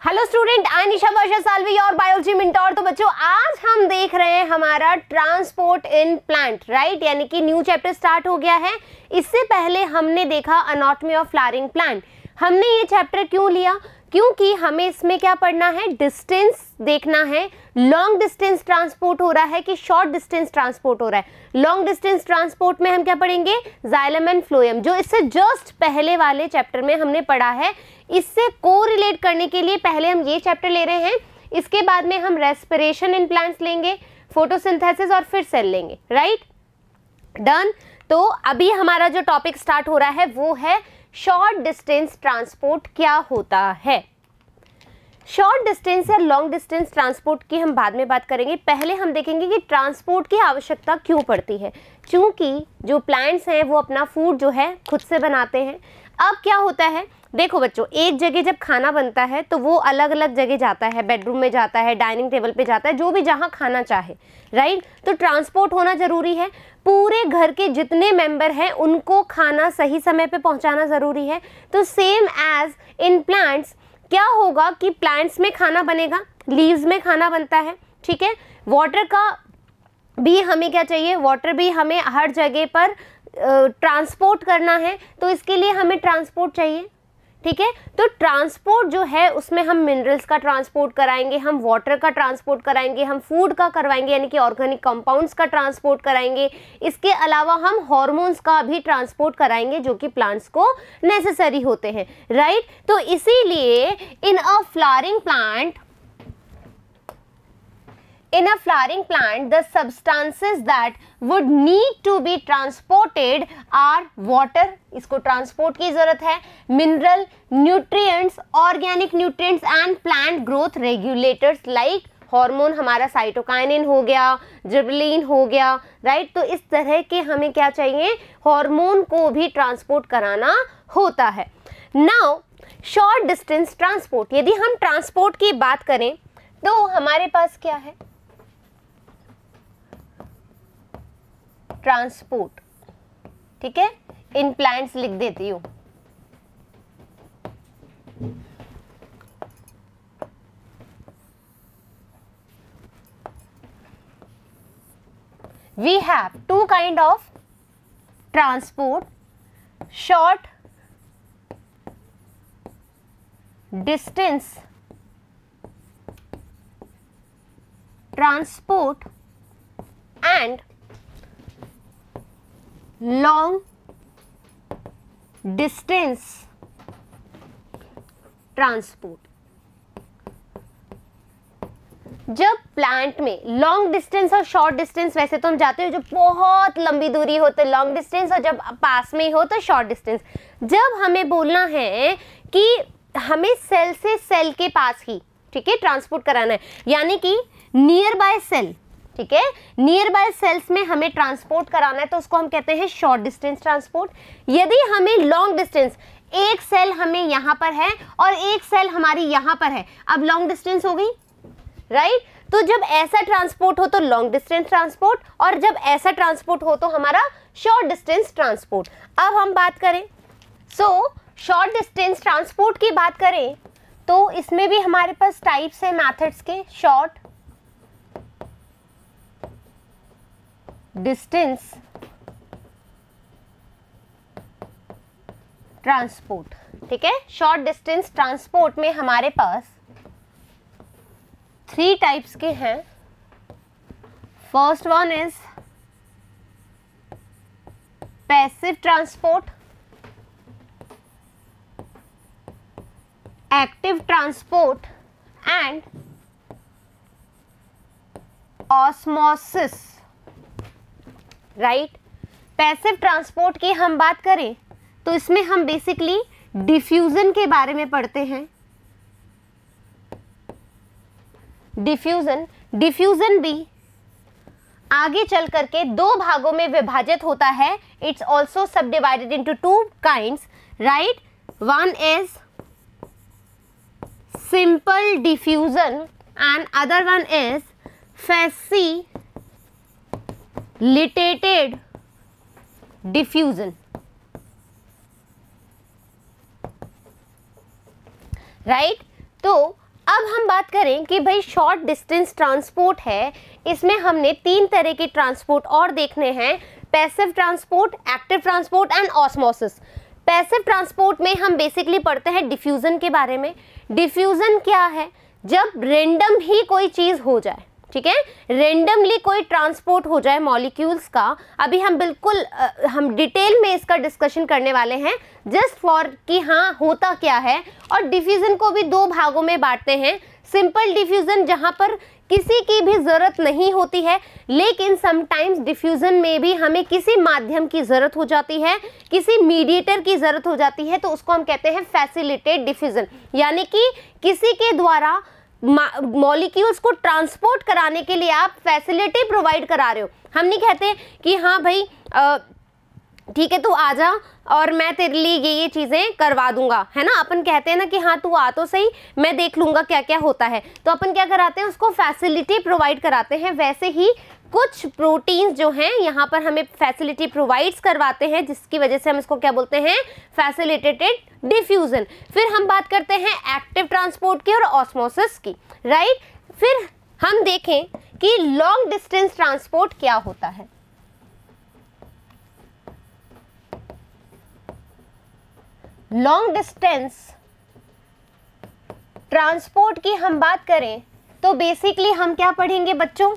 Hello student, आई निशा वर्षा साल्वी और biology mentor. तो बच्चों आज हम देख रहे हैं हमारा ट्रांसपोर्ट इन प्लांट, राइट, यानी कि न्यू चैप्टर स्टार्ट हो गया है। इससे पहले हमने देखा एनाटॉमी ऑफ फ्लावरिंग प्लांट। हमने ये चैप्टर क्यों लिया? क्योंकि हमें इसमें क्या पढ़ना है, डिस्टेंस देखना है, लॉन्ग डिस्टेंस ट्रांसपोर्ट हो रहा है कि शॉर्ट डिस्टेंस ट्रांसपोर्ट हो रहा है। लॉन्ग डिस्टेंस ट्रांसपोर्ट में हम क्या पढ़ेंगे, जाइलम एंड फ्लोएम, जो इससे जस्ट पहले वाले चैप्टर में हमने पढ़ा है। इससे कोरिलेट करने के लिए पहले हम ये चैप्टर ले रहे हैं, इसके बाद में हम रेस्पिरेशन इन प्लांट्स लेंगे, फोटोसिंथेसिस और फिर सेल लेंगे, राइट, डन। तो अभी हमारा जो टॉपिक स्टार्ट हो रहा है वो है शॉर्ट डिस्टेंस ट्रांसपोर्ट क्या होता है। शॉर्ट डिस्टेंस या लॉन्ग डिस्टेंस ट्रांसपोर्ट की हम बाद में बात करेंगे। पहले हम देखेंगे कि ट्रांसपोर्ट की आवश्यकता क्यों पड़ती है। क्योंकि जो प्लांट्स हैं वो अपना फूड जो है खुद से बनाते हैं। अब क्या होता है, देखो बच्चों, एक जगह जब खाना बनता है तो वो अलग अलग जगह जाता है, बेडरूम में जाता है, डाइनिंग टेबल पे जाता है, जो भी जहाँ खाना चाहे, राइट। तो ट्रांसपोर्ट होना ज़रूरी है। पूरे घर के जितने मेंबर हैं उनको खाना सही समय पे पहुँचाना ज़रूरी है। तो सेम एज इन प्लांट्स क्या होगा कि प्लांट्स में खाना बनेगा, लीव्स में खाना बनता है, ठीक है। वाटर का भी हमें क्या चाहिए, वाटर भी हमें हर जगह पर ट्रांसपोर्ट करना है, तो इसके लिए हमें ट्रांसपोर्ट चाहिए, ठीक है। तो ट्रांसपोर्ट जो है उसमें हम मिनरल्स का ट्रांसपोर्ट कराएंगे, हम वाटर का ट्रांसपोर्ट कराएंगे, हम फूड का करवाएंगे यानी कि ऑर्गेनिक कंपाउंड्स का ट्रांसपोर्ट कराएंगे। इसके अलावा हम हार्मोन्स का भी ट्रांसपोर्ट कराएंगे जो कि प्लांट्स को नेसेसरी होते हैं, राइट। तो इसीलिए in a flowering plant the substances that would need to be transported are water, इसको ट्रांसपोर्ट की जरूरत है, mineral, nutrients, organic nutrients and plant growth regulators like hormone, हमारा साइटोकाइनिन हो गया, जिबरेलिन हो गया, राइट। तो इस तरह के हमें क्या चाहिए, हार्मोन को भी ट्रांसपोर्ट कराना होता है। नाउ शॉर्ट डिस्टेंस ट्रांसपोर्ट, यदि हम ट्रांसपोर्ट की बात करें तो हमारे पास क्या है, ट्रांसपोर्ट, ठीक है। इन प्लांट्स लिख देती हूं, we have two kind of transport, short distance transport and long distance transport। जब प्लांट में लॉन्ग डिस्टेंस और शॉर्ट डिस्टेंस, वैसे तो हम जाते हैं जो बहुत लंबी दूरी हो तो लॉन्ग डिस्टेंस, और जब पास में हो तो शॉर्ट डिस्टेंस। जब हमें बोलना है कि हमें सेल से सेल के पास ही, ठीक है, ट्रांसपोर्ट कराना है, यानी कि नियर बाय सेल, ठीक है, नियर बाय सेल्स में हमें ट्रांसपोर्ट कराना है तो उसको हम कहते हैं शॉर्ट डिस्टेंस ट्रांसपोर्ट। यदि हमें लॉन्ग डिस्टेंस, एक सेल हमें यहाँ पर है और एक सेल हमारी यहाँ पर है, अब लॉन्ग डिस्टेंस हो गई, राइट। तो जब ऐसा ट्रांसपोर्ट हो तो लॉन्ग डिस्टेंस ट्रांसपोर्ट, और जब ऐसा ट्रांसपोर्ट हो तो हमारा शॉर्ट डिस्टेंस ट्रांसपोर्ट। अब हम बात करें, शॉर्ट डिस्टेंस ट्रांसपोर्ट की बात करें तो इसमें भी हमारे पास टाइप्स है मेथड्स के। शॉर्ट डिस्टेंस ट्रांसपोर्ट, ठीक है। शॉर्ट डिस्टेंस ट्रांसपोर्ट में हमारे पास 3 टाइप्स के हैं। First one is passive transport, active transport and osmosis, right. Passive transport की हम बात करें तो इसमें हम बेसिकली डिफ्यूजन के बारे में पढ़ते हैं। डिफ्यूजन भी आगे चल करके 2 भागों में विभाजित होता है। इट्स ऑल्सो सब divided into 2 kinds, right. One is simple diffusion and other one is facilitated diffusion, right. तो अब हम बात करें कि भाई शॉर्ट डिस्टेंस ट्रांसपोर्ट है, इसमें हमने 3 तरह के ट्रांसपोर्ट और देखने हैं, passive transport, active transport and osmosis. Passive transport में हम बेसिकली पढ़ते हैं डिफ्यूजन के बारे में। डिफ्यूजन क्या है? जब रेंडम ही कोई चीज़ हो जाए, ठीक है, रेंडमली कोई ट्रांसपोर्ट हो जाए मॉलिक्यूल्स का। अभी हम बिल्कुल हम डिटेल में इसका डिस्कशन करने वाले हैं, जस्ट फॉर कि हाँ होता क्या है। और डिफ्यूजन को भी 2 भागों में बांटते हैं। सिंपल डिफ्यूजन जहाँ पर किसी की भी ज़रूरत नहीं होती है, लेकिन समटाइम्स डिफ्यूजन में भी हमें किसी माध्यम की ज़रूरत हो जाती है, किसी मीडिएटर की ज़रूरत हो जाती है, तो उसको हम कहते हैं फैसिलिटेट डिफ्यूजन। यानी कि किसी के द्वारा मॉलिक्यूल्स को ट्रांसपोर्ट कराने के लिए आप फैसिलिटी प्रोवाइड करा रहे हो। हम नहीं कहते कि हाँ भाई ठीक है तू आ जा और मैं तेरे लिए ये चीज़ें करवा दूंगा, है ना। अपन कहते हैं ना कि हाँ तू आ तो सही, मैं देख लूँगा क्या क्या होता है। तो अपन क्या कराते हैं, उसको फैसिलिटी प्रोवाइड कराते हैं। वैसे ही कुछ प्रोटीन्स जो हैं यहाँ पर हमें फैसिलिटी प्रोवाइड्स करवाते हैं, जिसकी वजह से हम इसको क्या बोलते हैं, फैसिलिटेटेड डिफ्यूजन। फिर हम बात करते हैं एक्टिव ट्रांसपोर्ट की और ऑस्मोसिस की, राइट। फिर हम देखें कि लॉन्ग डिस्टेंस ट्रांसपोर्ट क्या होता है। लॉन्ग डिस्टेंस ट्रांसपोर्ट की हम बात करें तो बेसिकली हम क्या पढ़ेंगे बच्चों,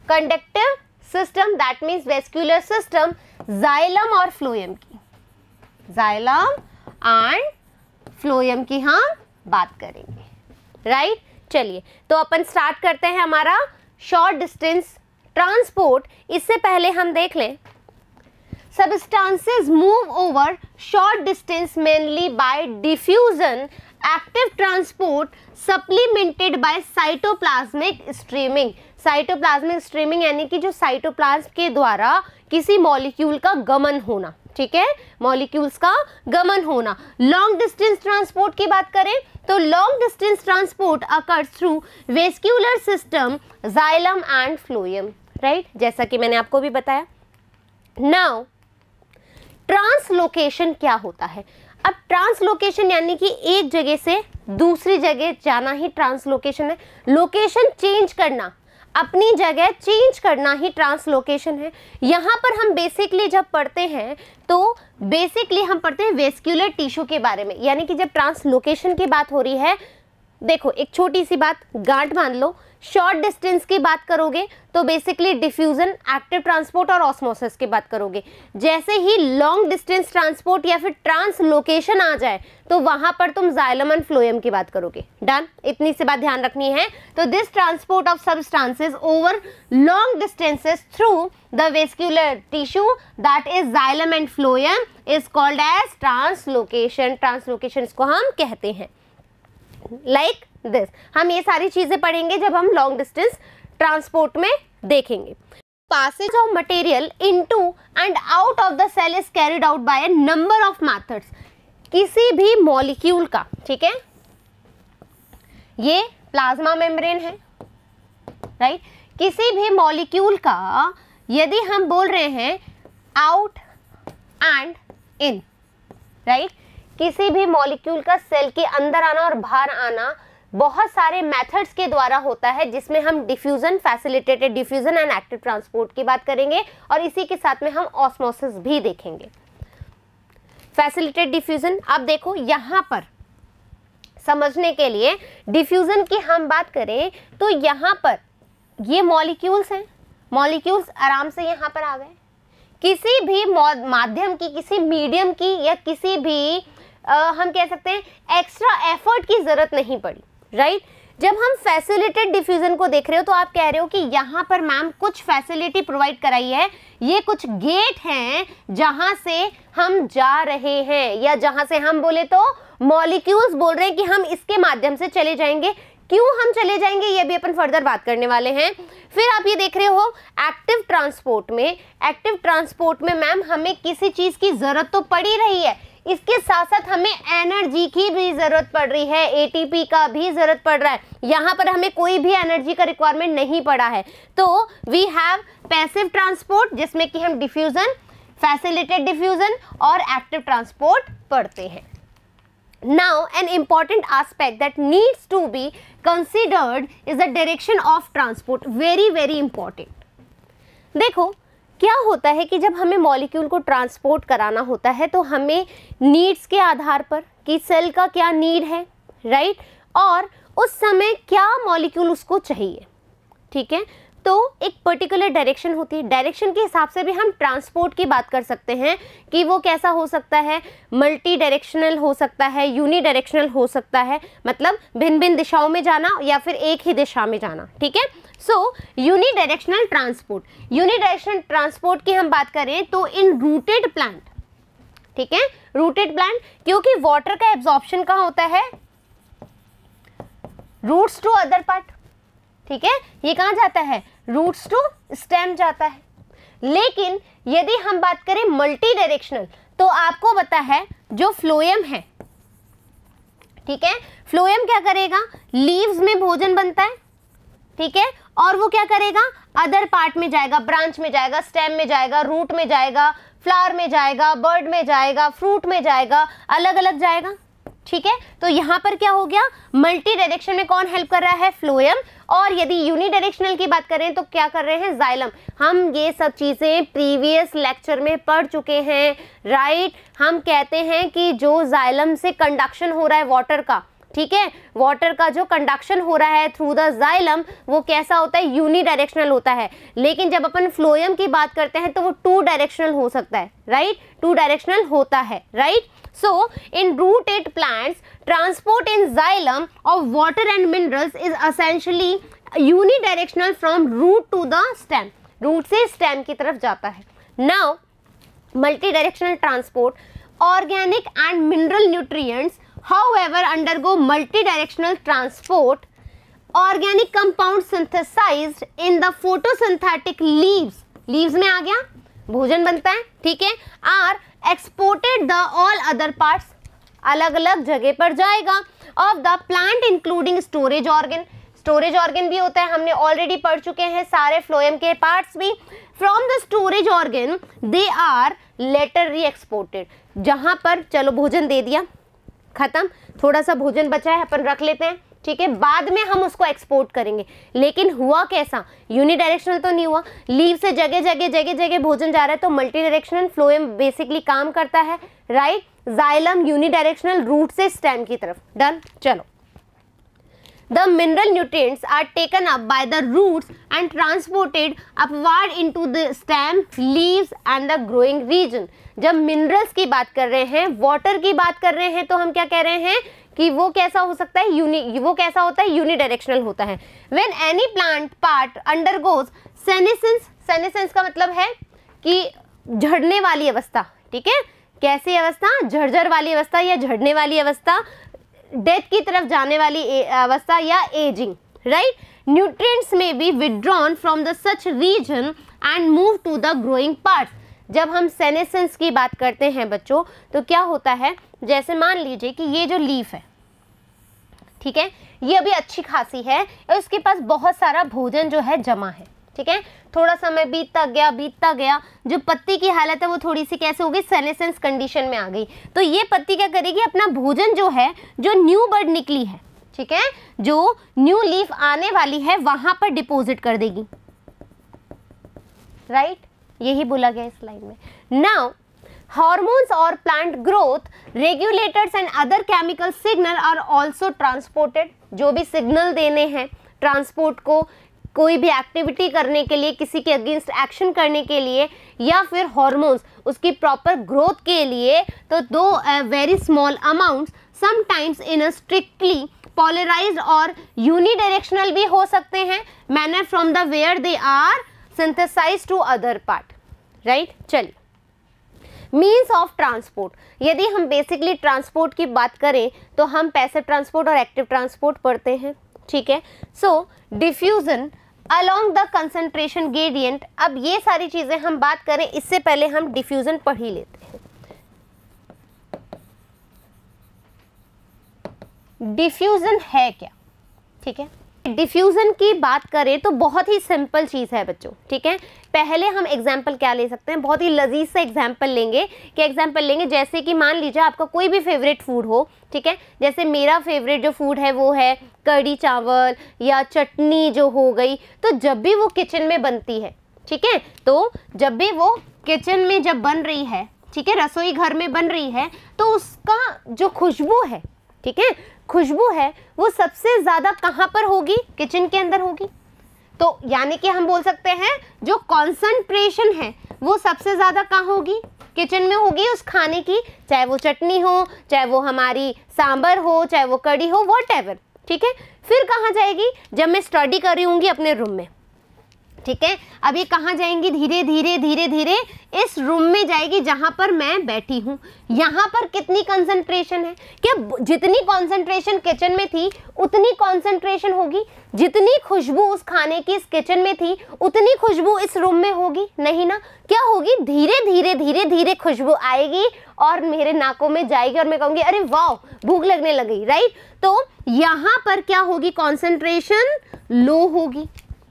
conductive system, that means vascular system, xylem और फ्लोएम की, जाइलम एंड फ्लोएम की हम बात करेंगे, राइट। चलिए तो अपन स्टार्ट करते हैं हमारा शॉर्ट डिस्टेंस ट्रांसपोर्ट। इससे पहले हम देख लें, substances move over short distance mainly by diffusion, active transport supplemented by cytoplasmic streaming। Cytoplasmic streaming यानी कि जो साइटोप्लाज्म के द्वारा किसी मॉलिक्यूल का गमन होना, ठीक है, मॉलिक्यूल्स का गमन होना। लॉन्ग डिस्टेंस ट्रांसपोर्ट की बात करें तो long distance transport occurs through vascular system, xylem and phloem, right, जैसा कि मैंने आपको भी बताया। नाउ ट्रांसलोकेशन क्या होता है? अब ट्रांसलोकेशन यानी कि एक जगह से दूसरी जगह जाना ही ट्रांसलोकेशन है। लोकेशन चेंज करना, अपनी जगह चेंज करना ही ट्रांसलोकेशन है। यहाँ पर हम बेसिकली जब पढ़ते हैं तो बेसिकली हम पढ़ते हैं वेस्क्यूलर टिश्यू के बारे में। यानी कि जब ट्रांसलोकेशन की बात हो रही है, देखो एक छोटी सी बात गांठ बांध लो, शॉर्ट डिस्टेंस की बात करोगे तो बेसिकली डिफ्यूजन, एक्टिव ट्रांसपोर्ट और ऑस्मोसिस की बात करोगे। जैसे ही लॉन्ग डिस्टेंस ट्रांसपोर्ट या फिर ट्रांसलोकेशन आ जाए तो वहां पर तुम जाइलम एंड फ्लोएम की बात करोगे। डन, इतनी सी बात ध्यान रखनी है। तो this transport of substances over long distances through the vascular tissue that is xylem and phloem is called as translocation. Translocation इसको हम कहते हैं। लाइक दिस, हम ये सारी चीजें पढ़ेंगे जब हम लॉन्ग डिस्टेंस ट्रांसपोर्ट में देखेंगे। passage of material into and out of the cell is carried out by a number of methods। किसी भी मॉलिक्यूल का, ठीक है, ये प्लाज्मा मेम्ब्रेन है, राइट, किसी भी मॉलिक्यूल का यदि हम बोल रहे हैं आउट एंड इन, राइट, किसी भी मॉलिक्यूल का सेल के अंदर आना और बाहर आना बहुत सारे मेथड्स के द्वारा होता है, जिसमें हम diffusion, facilitated diffusion and active transport की बात करेंगे और इसी के साथ में हम ऑस्मोसिस भी देखेंगे। फैसिलिटेटेड डिफ्यूजन, अब देखो यहाँ पर समझने के लिए डिफ्यूजन की हम बात करें तो यहाँ पर ये मॉलिक्यूल्स हैं, मॉलिक्यूल्स आराम से यहाँ पर आ गए, किसी भी माध्यम की, किसी मीडियम की या किसी भी हम कह सकते हैं एक्स्ट्रा एफर्ट की जरूरत नहीं पड़ी, राइट। जब हम फैसिलिटेटेड डिफ्यूजन को देख रहे हो तो आप कह रहे हो कि यहाँ पर मैम कुछ फैसिलिटी प्रोवाइड कराई है, ये कुछ गेट हैं जहाँ से हम जा रहे हैं, या जहाँ से हम बोले तो मॉलिक्यूल्स बोल रहे हैं कि हम इसके माध्यम से चले जाएंगे। क्यों हम चले जाएंगे ये भी अपन फर्दर बात करने वाले हैं। फिर आप ये देख रहे हो एक्टिव ट्रांसपोर्ट में, एक्टिव ट्रांसपोर्ट में मैम हमें किसी चीज़ की ज़रूरत तो पड़ ही रही है, इसके साथ साथ हमें एनर्जी की भी ज़रूरत पड़ रही है, एटीपी का भी ज़रूरत पड़ रहा है। यहाँ पर हमें कोई भी एनर्जी का रिक्वायरमेंट नहीं पड़ा है। तो वी हैव पैसिव ट्रांसपोर्ट जिसमें कि हम डिफ्यूज़न, फैसिलिटेटेड डिफ्यूज़न और एक्टिव ट्रांसपोर्ट पढ़ते हैं। Now, an important aspect that needs to be considered is the direction of transport. Very very important. देखो क्या होता है कि जब हमें मॉलिक्यूल को ट्रांसपोर्ट कराना होता है तो हमें नीड्स के आधार पर कि सेल का क्या नीड है, राइट, और उस समय क्या मॉलिक्यूल उसको चाहिए, ठीक है, तो एक पर्टिकुलर डायरेक्शन होती है। डायरेक्शन के हिसाब से भी हम ट्रांसपोर्ट की बात कर सकते हैं कि वो कैसा हो सकता है, मल्टी डायरेक्शनल हो सकता है, यूनी डायरेक्शनल हो सकता है, मतलब भिन्न भिन्न दिशाओं में जाना या फिर एक ही दिशा में जाना, ठीक है। So unidirectional transport, unidirectional transport की हम बात करें तो इन रूटेड प्लांट, ठीक है, रूटेड प्लांट, क्योंकि वाटर का एब्जॉर्प्शन कहाँ होता है, रूट्स टू अदर पार्ट, ठीक है, ये कहाँ जाता है, रूट्स टू स्टेम जाता है। लेकिन यदि हम बात करें मल्टी डायरेक्शनल तो आपको पता है जो फ्लोएम है, ठीक है, फ्लोएम क्या करेगा, लीव्स में भोजन बनता है, ठीक है, और वो क्या करेगा, अदर पार्ट में जाएगा, ब्रांच में जाएगा, स्टेम में जाएगा, रूट में जाएगा, फ्लावर में जाएगा, बर्ड में जाएगा, फ्रूट में जाएगा, अलग अलग जाएगा, ठीक है। तो यहाँ पर क्या हो गया, मल्टी डायरेक्शन में कौन हेल्प कर रहा है, फ्लोएम, और यदि यूनी डायरेक्शनल की बात करें तो क्या कर रहे हैं, जाइलम। हम ये सब चीज़ें प्रीवियस लेक्चर में पढ़ चुके हैं, राइट। हम कहते हैं कि जो जाइलम से कंडक्शन हो रहा है वाटर का, ठीक है, वाटर का जो कंडक्शन हो रहा है थ्रू द जाइलम वो कैसा होता है, यूनी डायरेक्शनल होता है। लेकिन जब अपन फ्लोएम की बात करते हैं तो वो टू डायरेक्शनल हो सकता है, राइट, टू डायरेक्शनल होता है, right. So, in rooted plants, transport in xylem of water and minerals is essentially unidirectional from root to the stem. Root से stem की तरफ जाता है. Now, multidirectional transport, organic and mineral nutrients, however, undergo multidirectional transport. Organic compounds synthesized in the photosynthetic leaves. Leaves में आ गया, भोजन बनता है, ठीक है, are exported the all other parts, अलग अलग जगह पर जाएगा, of the plant including storage organ. Storage organ भी होता है, हमने ऑलरेडी पढ़ चुके हैं सारे फ्लोएम के पार्ट्स भी। From the storage organ they are later re exported, जहां पर चलो भोजन दे दिया, खत्म, थोड़ा सा भोजन बचा है अपन रख लेते हैं, ठीक है, बाद में हम उसको एक्सपोर्ट करेंगे। लेकिन हुआ कैसा, यूनी डायरेक्शनल तो नहीं हुआ, लीव से जगह जगह जगह जगह भोजन जा रहा है, तो मल्टी डायरेक्शनल फ्लोएम बेसिकली काम करता है, right. Xylem unidirectional, root से स्टेम की तरफ, डन। चलो, the mineral nutrients are taken up by the roots and transported upward into the stem, leaves and the growing region. जब minerals की बात कर रहे हैं, वाटर की बात कर रहे हैं, तो हम क्या कह रहे हैं कि वो कैसा हो सकता है, वो कैसा होता है, यूनिडायरेक्शनल होता है। When any plant part undergoes senescence, senescence का मतलब है कि झड़ने वाली अवस्था, ठीक है, कैसी अवस्था, झरझर वाली अवस्था या झड़ने वाली अवस्था, डेथ की तरफ जाने वाली अवस्था या एजिंग, राइट। न्यूट्रिएंट्स में be withdrawn from the such region and move to the growing parts. जब हम सेनेसेंस की बात करते हैं बच्चों, तो क्या होता है, जैसे मान लीजिए कि ये जो लीफ है, ठीक है, ये अभी अच्छी खासी है और इसके पास बहुत सारा भोजन जो है जमा है, ठीक है, थोड़ा समय बीतता गया, जो पत्ती की हालत है वो थोड़ी सी कैसे हो गई, सेनेसेंस कंडीशन में आ गई। तो ये पत्ती क्या करेगी, अपना भोजन जो है, जो न्यू बर्ड निकली है, ठीक है, जो न्यू लीफ आने वाली है वहां पर डिपॉजिट कर देगी, राइट, यही बोला गया इस लाइन में। नाउ hormones और plant growth regulators and other chemical signal are also transported। जो भी सिग्नल देने हैं ट्रांसपोर्ट को, कोई भी एक्टिविटी करने के लिए, किसी के अगेंस्ट एक्शन करने के लिए, या फिर हार्मोन्स उसकी प्रॉपर ग्रोथ के लिए, तो दो very small amounts sometimes in a strictly polarized और यूनिडायरेक्शनल भी हो सकते हैं, manner from the where they are synthesized to other part, right. चलिए, मीन्स ऑफ ट्रांसपोर्ट, यदि हम बेसिकली ट्रांसपोर्ट की बात करें तो हम पैसिव ट्रांसपोर्ट और एक्टिव ट्रांसपोर्ट पढ़ते हैं, ठीक है। So diffusion along the concentration gradient, अब ये सारी चीजें हम बात करें इससे पहले हम डिफ्यूजन पढ़ ही लेते हैं। डिफ्यूजन है क्या, ठीक है, डिफ्यूजन की बात करें तो बहुत ही सिंपल चीज़ है बच्चों, ठीक है। पहले हम एग्जाम्पल क्या ले सकते हैं, बहुत ही लजीज से एग्जाम्पल लेंगे। क्या एग्जाम्पल लेंगे, जैसे कि मान लीजिए आपका कोई भी फेवरेट फूड हो, ठीक है। जैसे मेरा फेवरेट जो फूड है वो है कढ़ी चावल या चटनी जो हो गई। तो जब भी वो किचन में बनती है, ठीक है, तो जब भी वो किचन में जब बन रही है, ठीक है, रसोई घर में बन रही है, तो उसका जो खुशबू है, ठीक है, खुशबू है वो सबसे ज़्यादा कहाँ पर होगी, किचन के अंदर होगी। तो यानी कि हम बोल सकते हैं जो कॉन्सेंट्रेशन है वो सबसे ज़्यादा कहाँ होगी, किचन में होगी उस खाने की, चाहे वो चटनी हो, चाहे वो हमारी सांभर हो, चाहे वो कढ़ी हो, व्हाटएवर, ठीक है। फिर कहाँ जाएगी, जब मैं स्टडी कर रही होंगी अपने रूम में, ठीक है। अब ये कहाँ जाएंगी, धीरे धीरे धीरे धीरे इस रूम में जाएगी जहां पर मैं बैठी हूँ। यहाँ पर कितनी कंसंट्रेशन है, क्या जितनी कंसंट्रेशन किचन में थी उतनी कंसंट्रेशन होगी, जितनी खुशबू उस खाने की इस किचन में थी उतनी खुशबू इस रूम में होगी, नहीं ना। क्या होगी, धीरे धीरे धीरे धीरे खुशबू आएगी और मेरे नाकों में जाएगी और मैं कहूँगी अरे वाह भूख लगने लगी, राइट। तो यहाँ पर क्या होगी, कॉन्सेंट्रेशन लो होगी,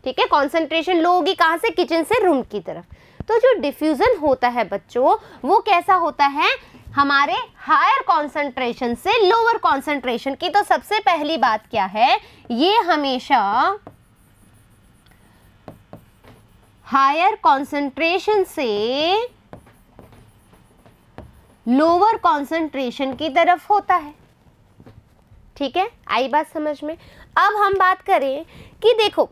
ठीक है, कॉन्सेंट्रेशन लो होगी, कहाँ से, किचन से रूम की तरफ। तो जो डिफ्यूजन होता है बच्चों वो कैसा होता है, हमारे हायर कॉन्सेंट्रेशन से लोअर कॉन्सेंट्रेशन की। तो सबसे पहली बात क्या है, ये हमेशा हायर कॉन्सेंट्रेशन से लोअर कॉन्सेंट्रेशन की तरफ होता है, ठीक है। आई बात समझ में। अब हम बात करें कि देखो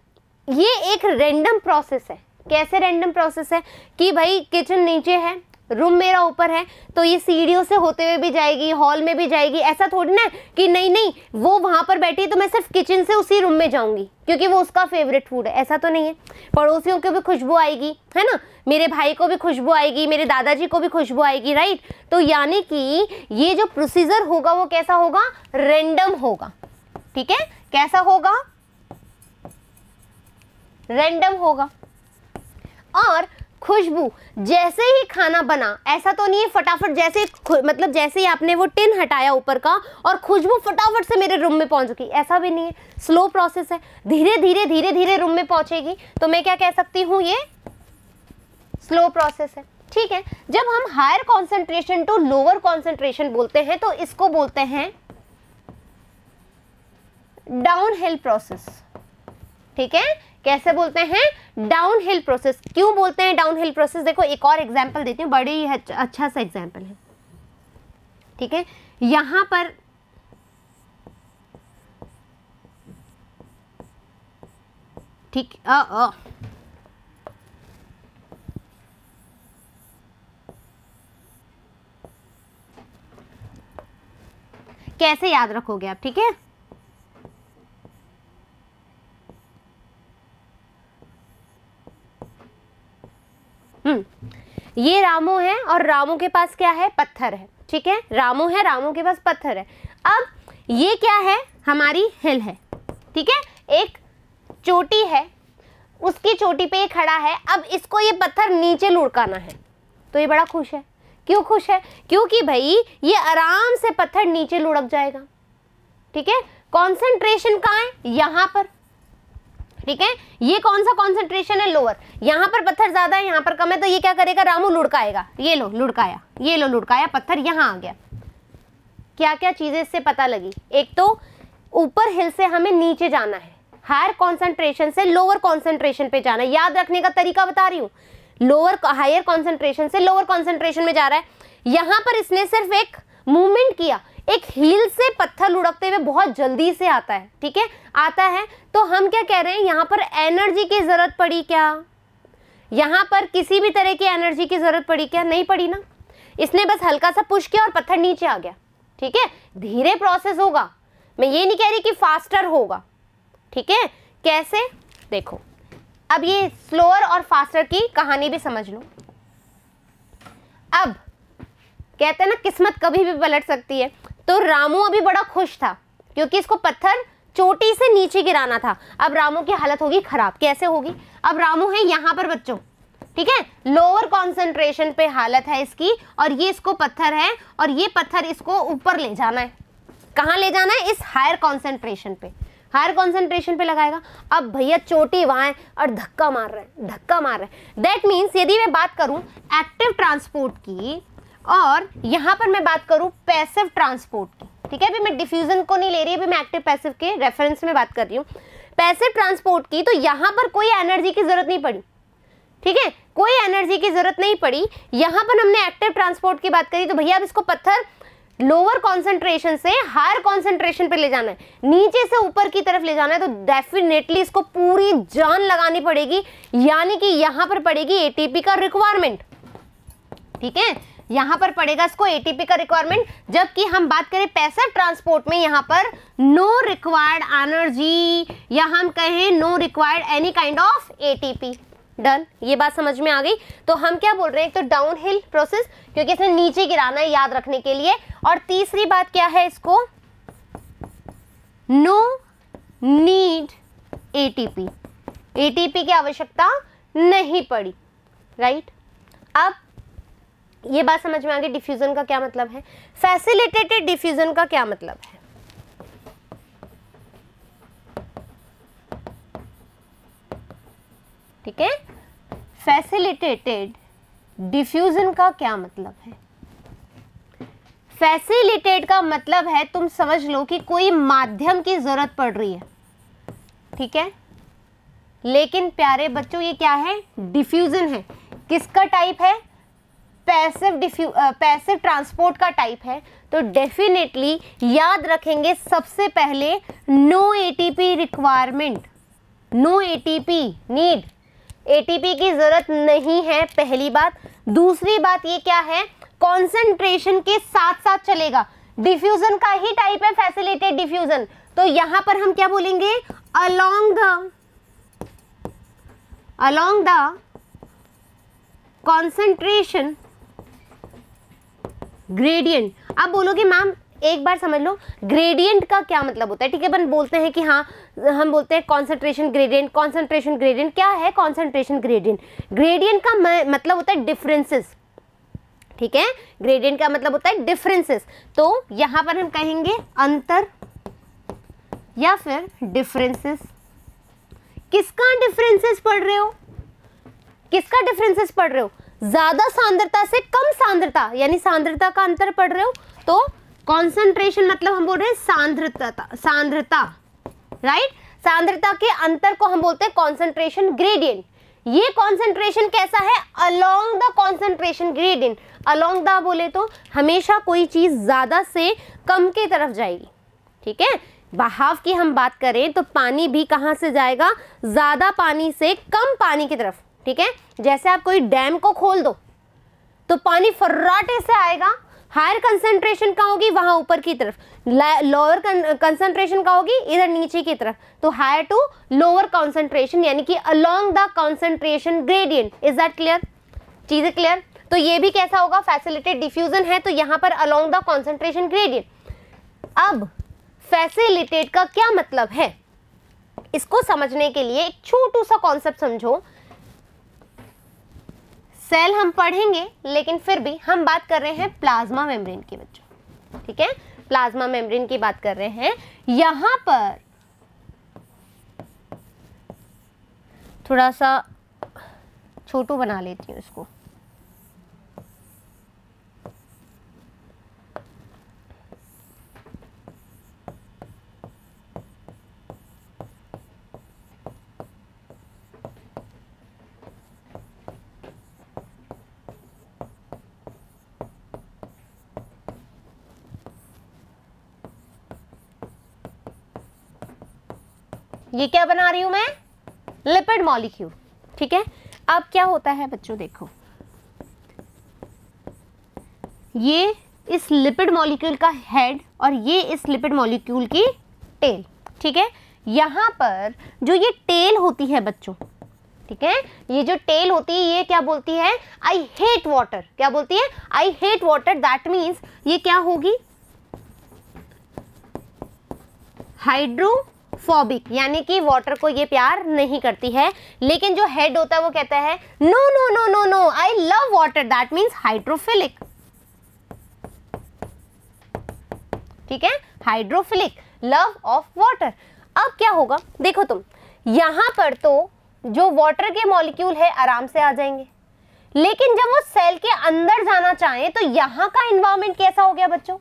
ये एक रैंडम प्रोसेस है। कैसे रैंडम प्रोसेस है कि भाई किचन नीचे है, रूम मेरा ऊपर है, तो ये सीढ़ियों से होते हुए भी जाएगी, हॉल में भी जाएगी। ऐसा थोड़ी ना कि नहीं नहीं वो वहाँ पर बैठी है तो मैं सिर्फ किचन से उसी रूम में जाऊँगी क्योंकि वो उसका फेवरेट फूड है, ऐसा तो नहीं है। पड़ोसियों को भी खुशबू आएगी, है ना, मेरे भाई को भी खुशबू आएगी, मेरे दादाजी को भी खुशबू आएगी, राइट। तो यानी कि ये जो प्रोसीजर होगा वो कैसा होगा, रैंडम होगा, ठीक है। कैसा होगा, रैंडम होगा। और खुशबू जैसे ही खाना बना, ऐसा तो नहीं है फटाफट जैसे मतलब जैसे ही आपने वो टिन हटाया ऊपर का और खुशबू फटाफट से मेरे रूम में पहुंच गई, ऐसा भी नहीं है, स्लो प्रोसेस है, धीरे धीरे धीरे धीरे रूम में पहुंचेगी। तो मैं क्या कह सकती हूँ, ये स्लो प्रोसेस है, ठीक है। जब हम higher concentration to lower concentration बोलते हैं तो इसको बोलते हैं डाउन हिल प्रोसेस, ठीक है। कैसे बोलते हैं, डाउन हिल प्रोसेस। क्यों बोलते हैं डाउन हिल प्रोसेस, देखो एक और एग्जांपल देती हूँ, बड़ी अच्छा सा एग्जांपल है, ठीक है। यहां पर ठीक कैसे याद रखोगे आप, ठीक है। ये रामू है और रामू के पास क्या है, पत्थर है, ठीक है। रामू है, रामू के पास पत्थर है। अब ये क्या है, हमारी हिल है, ठीक है, एक चोटी है, उसकी चोटी पे ये खड़ा है। अब इसको ये पत्थर नीचे लुढ़काना है, तो ये बड़ा खुश है। क्यों खुश है, क्योंकि भाई ये आराम से पत्थर नीचे लुढ़क जाएगा, ठीक है। कॉन्सेंट्रेशन कहाँ है, यहाँ पर, ठीक है। ये कौन सा कॉन्सेंट्रेशन है, लोअर। यहाँ पर पत्थर ज्यादा है, यहाँ पर कम है, तो ये क्या करेगा, रामू लुढ़काएगा। ये लो लुढ़काया, ये लो लुढ़काया, पत्थर यहाँ आ गया। क्या क्या चीजें इससे पता लगी, एक तो ऊपर हिल से हमें नीचे जाना है, हायर कॉन्सेंट्रेशन से लोअर कॉन्सेंट्रेशन पे जाना है। याद रखने का तरीका बता रही हूँ, लोअर हायर कॉन्सेंट्रेशन से लोअर कॉन्सेंट्रेशन में जा रहा है। यहाँ पर इसने सिर्फ एक मूवमेंट किया, एक हील से पत्थर लुढ़कते हुए बहुत जल्दी से आता है, ठीक है, आता है। तो हम क्या कह रहे हैं, यहाँ पर एनर्जी की जरूरत पड़ी क्या, यहाँ पर किसी भी तरह की एनर्जी की जरूरत पड़ी क्या, नहीं पड़ी ना। इसने बस हल्का सा पुश किया और पत्थर नीचे आ गया, ठीक है। धीरे प्रोसेस होगा, मैं ये नहीं कह रही कि फास्टर होगा, ठीक है। कैसे, देखो अब ये स्लोअर और फास्टर की कहानी भी समझ लो। अब कहते हैं ना किस्मत कभी भी पलट सकती है। तो रामू अभी बड़ा खुश था क्योंकि इसको पत्थर चोटी से नीचे गिराना था। अब रामू की हालत होगी खराब, कैसे होगी, अब रामू है यहाँ पर बच्चों, ठीक है, लोअर कॉन्सेंट्रेशन पे हालत है इसकी, और ये इसको पत्थर है और ये पत्थर इसको ऊपर ले जाना है। कहाँ ले जाना है, इस हायर कॉन्सेंट्रेशन पे। हायर कॉन्सेंट्रेशन पे लगाएगा। अब भैया चोटी वहां है और धक्का मार रहा है। दैट मीन्स यदि मैं बात करूं एक्टिव ट्रांसपोर्ट की और यहां पर मैं बात करूं पैसिव ट्रांसपोर्ट की, ठीक है, अभी मैं डिफ्यूजन को नहीं ले रही, अभी मैं एक्टिव पैसिव के रेफरेंस में बात कर रही हूँ। पैसिव ट्रांसपोर्ट की तो यहां पर कोई एनर्जी की जरूरत नहीं पड़ी, ठीक है, कोई एनर्जी की जरूरत नहीं पड़ी। यहां पर हमने एक्टिव ट्रांसपोर्ट की बात करी तो भैया अब इसको पत्थर लोअर कॉन्सेंट्रेशन से हायर कॉन्सेंट्रेशन पे ले जाना है, नीचे से ऊपर की तरफ ले जाना है, तो डेफिनेटली इसको पूरी जान लगानी पड़ेगी, यानी कि यहां पर पड़ेगी एटीपी का रिक्वायरमेंट, ठीक है, यहां पर पड़ेगा इसको एटीपी का रिक्वायरमेंट। जबकि हम बात करें पैसिव ट्रांसपोर्ट में यहां पर नो रिक्वायर्ड एनर्जी, या हम कहें no required any kind of ATP. Done, ये बात समझ में आ गई। तो हम क्या बोल रहे हैं, तो डाउन हिल प्रोसेस, क्योंकि इसने नीचे गिराना है याद रखने के लिए। और तीसरी बात क्या है, इसको नो नीड एटीपी, एटीपी की आवश्यकता नहीं पड़ी, राइट। अब ये बात समझ में आ गई डिफ्यूजन का क्या मतलब है। फैसिलिटेटेड डिफ्यूजन का क्या मतलब है, ठीक है, फैसिलिटेटेड डिफ्यूजन का क्या मतलब है। फैसिलिटेट का मतलब है तुम समझ लो कि कोई माध्यम की जरूरत पड़ रही है, ठीक है, लेकिन प्यारे बच्चों ये क्या है, डिफ्यूजन है। किसका टाइप है, पैसिव ट्रांसपोर्ट का टाइप है। तो डेफिनेटली याद रखेंगे सबसे पहले no ATP requirement, no ATP need, ATP की जरूरत नहीं है, पहली बात। दूसरी बात ये क्या है, कॉन्सेंट्रेशन के साथ साथ चलेगा, डिफ्यूजन का ही टाइप है फैसिलिटेटेड डिफ्यूजन। तो यहां पर हम क्या बोलेंगे, अलोंग द कॉन्सेंट्रेशन ग्रेडियंट। अब बोलोगे मैम एक बार समझ लो ग्रेडियंट का क्या मतलब होता है, ठीक है, अपन बोलते हैं कि हाँ हम बोलते हैं कॉन्सेंट्रेशन ग्रेडियंट। कॉन्सेंट्रेशन ग्रेडियंट क्या है, कॉन्सेंट्रेशन ग्रेडियंट, ग्रेडियंट का मतलब होता है डिफरेंसेस, ठीक है, ग्रेडियंट का मतलब होता है डिफरेंसेस। तो यहां पर हम कहेंगे अंतर या फिर डिफरेंसेस। किसका डिफरेंसेस पढ़ रहे हो, किसका डिफरेंसेस पढ़ रहे हो, ज्यादा सांद्रता से कम सांद्रता, यानी सांद्रता का अंतर पढ़ रहे हो। तो कॉन्सेंट्रेशन मतलब हम बोल रहे हैं सांद्रता, राइट, सांद्रता के अंतर को हम बोलते हैं कॉन्सेंट्रेशन ग्रेडियंट। ये कॉन्सेंट्रेशन कैसा है, along the concentration gradient. Along the बोले तो हमेशा कोई चीज ज्यादा से कम की तरफ जाएगी, ठीक है। बहाव की हम बात करें तो पानी भी कहां से जाएगा, ज्यादा पानी से कम पानी की तरफ, ठीक है। जैसे आप कोई डैम को खोल दो तो पानी फर्राटे से आएगा, हायर कंसंट्रेशन का होगी वहां ऊपर की तरफ, लोअर कंसंट्रेशन का होगी इधर नीचे की तरफ। तो हायर टू लोअर कंसंट्रेशन, यानी कि along the concentration gradient. Is that clear, चीजें क्लियर। तो ये भी कैसा होगा, फैसिलिटेटेड डिफ्यूजन है तो यहां पर अलोंग द कंसंट्रेशन ग्रेडियंट। अब फैसिलिटेट का क्या मतलब है, इसको समझने के लिए एक छोटू सा कॉन्सेप्ट समझो। सेल हम पढ़ेंगे लेकिन फिर भी हम बात कर रहे हैं प्लाज्मा मेम्ब्रेन की बच्चों, ठीक है, प्लाज्मा मेम्ब्रेन की बात कर रहे हैं। यहां पर थोड़ा सा छोटू बना लेती हूं इसको। ये क्या बना रही हूं मैं, लिपिड मॉलिक्यूल, ठीक है। अब क्या होता है बच्चों, देखो ये इस लिपिड मॉलिक्यूल का हेड और ये इस लिपिड मॉलिक्यूल की टेल, ठीक है। यहां पर जो ये टेल होती है बच्चों, ठीक है, ये जो टेल होती है ये क्या बोलती है, आई हेट वाटर। क्या बोलती है, आई हेट वाटर। दैट मीन्स ये क्या होगी, हाइड्रोफोबिक, यानी कि वाटर को ये प्यार नहीं करती है। लेकिन जो हेड होता है वो कहता है no no no no no I love water, that means hydrophilic, ठीक है, हाइड्रोफिलिक, लव ऑफ वाटर। अब क्या होगा, देखो तुम यहां पर तो जो वाटर के मॉलिक्यूल है आराम से आ जाएंगे, लेकिन जब वो सेल के अंदर जाना चाहें तो यहाँ का एनवायरनमेंट कैसा हो गया बच्चों,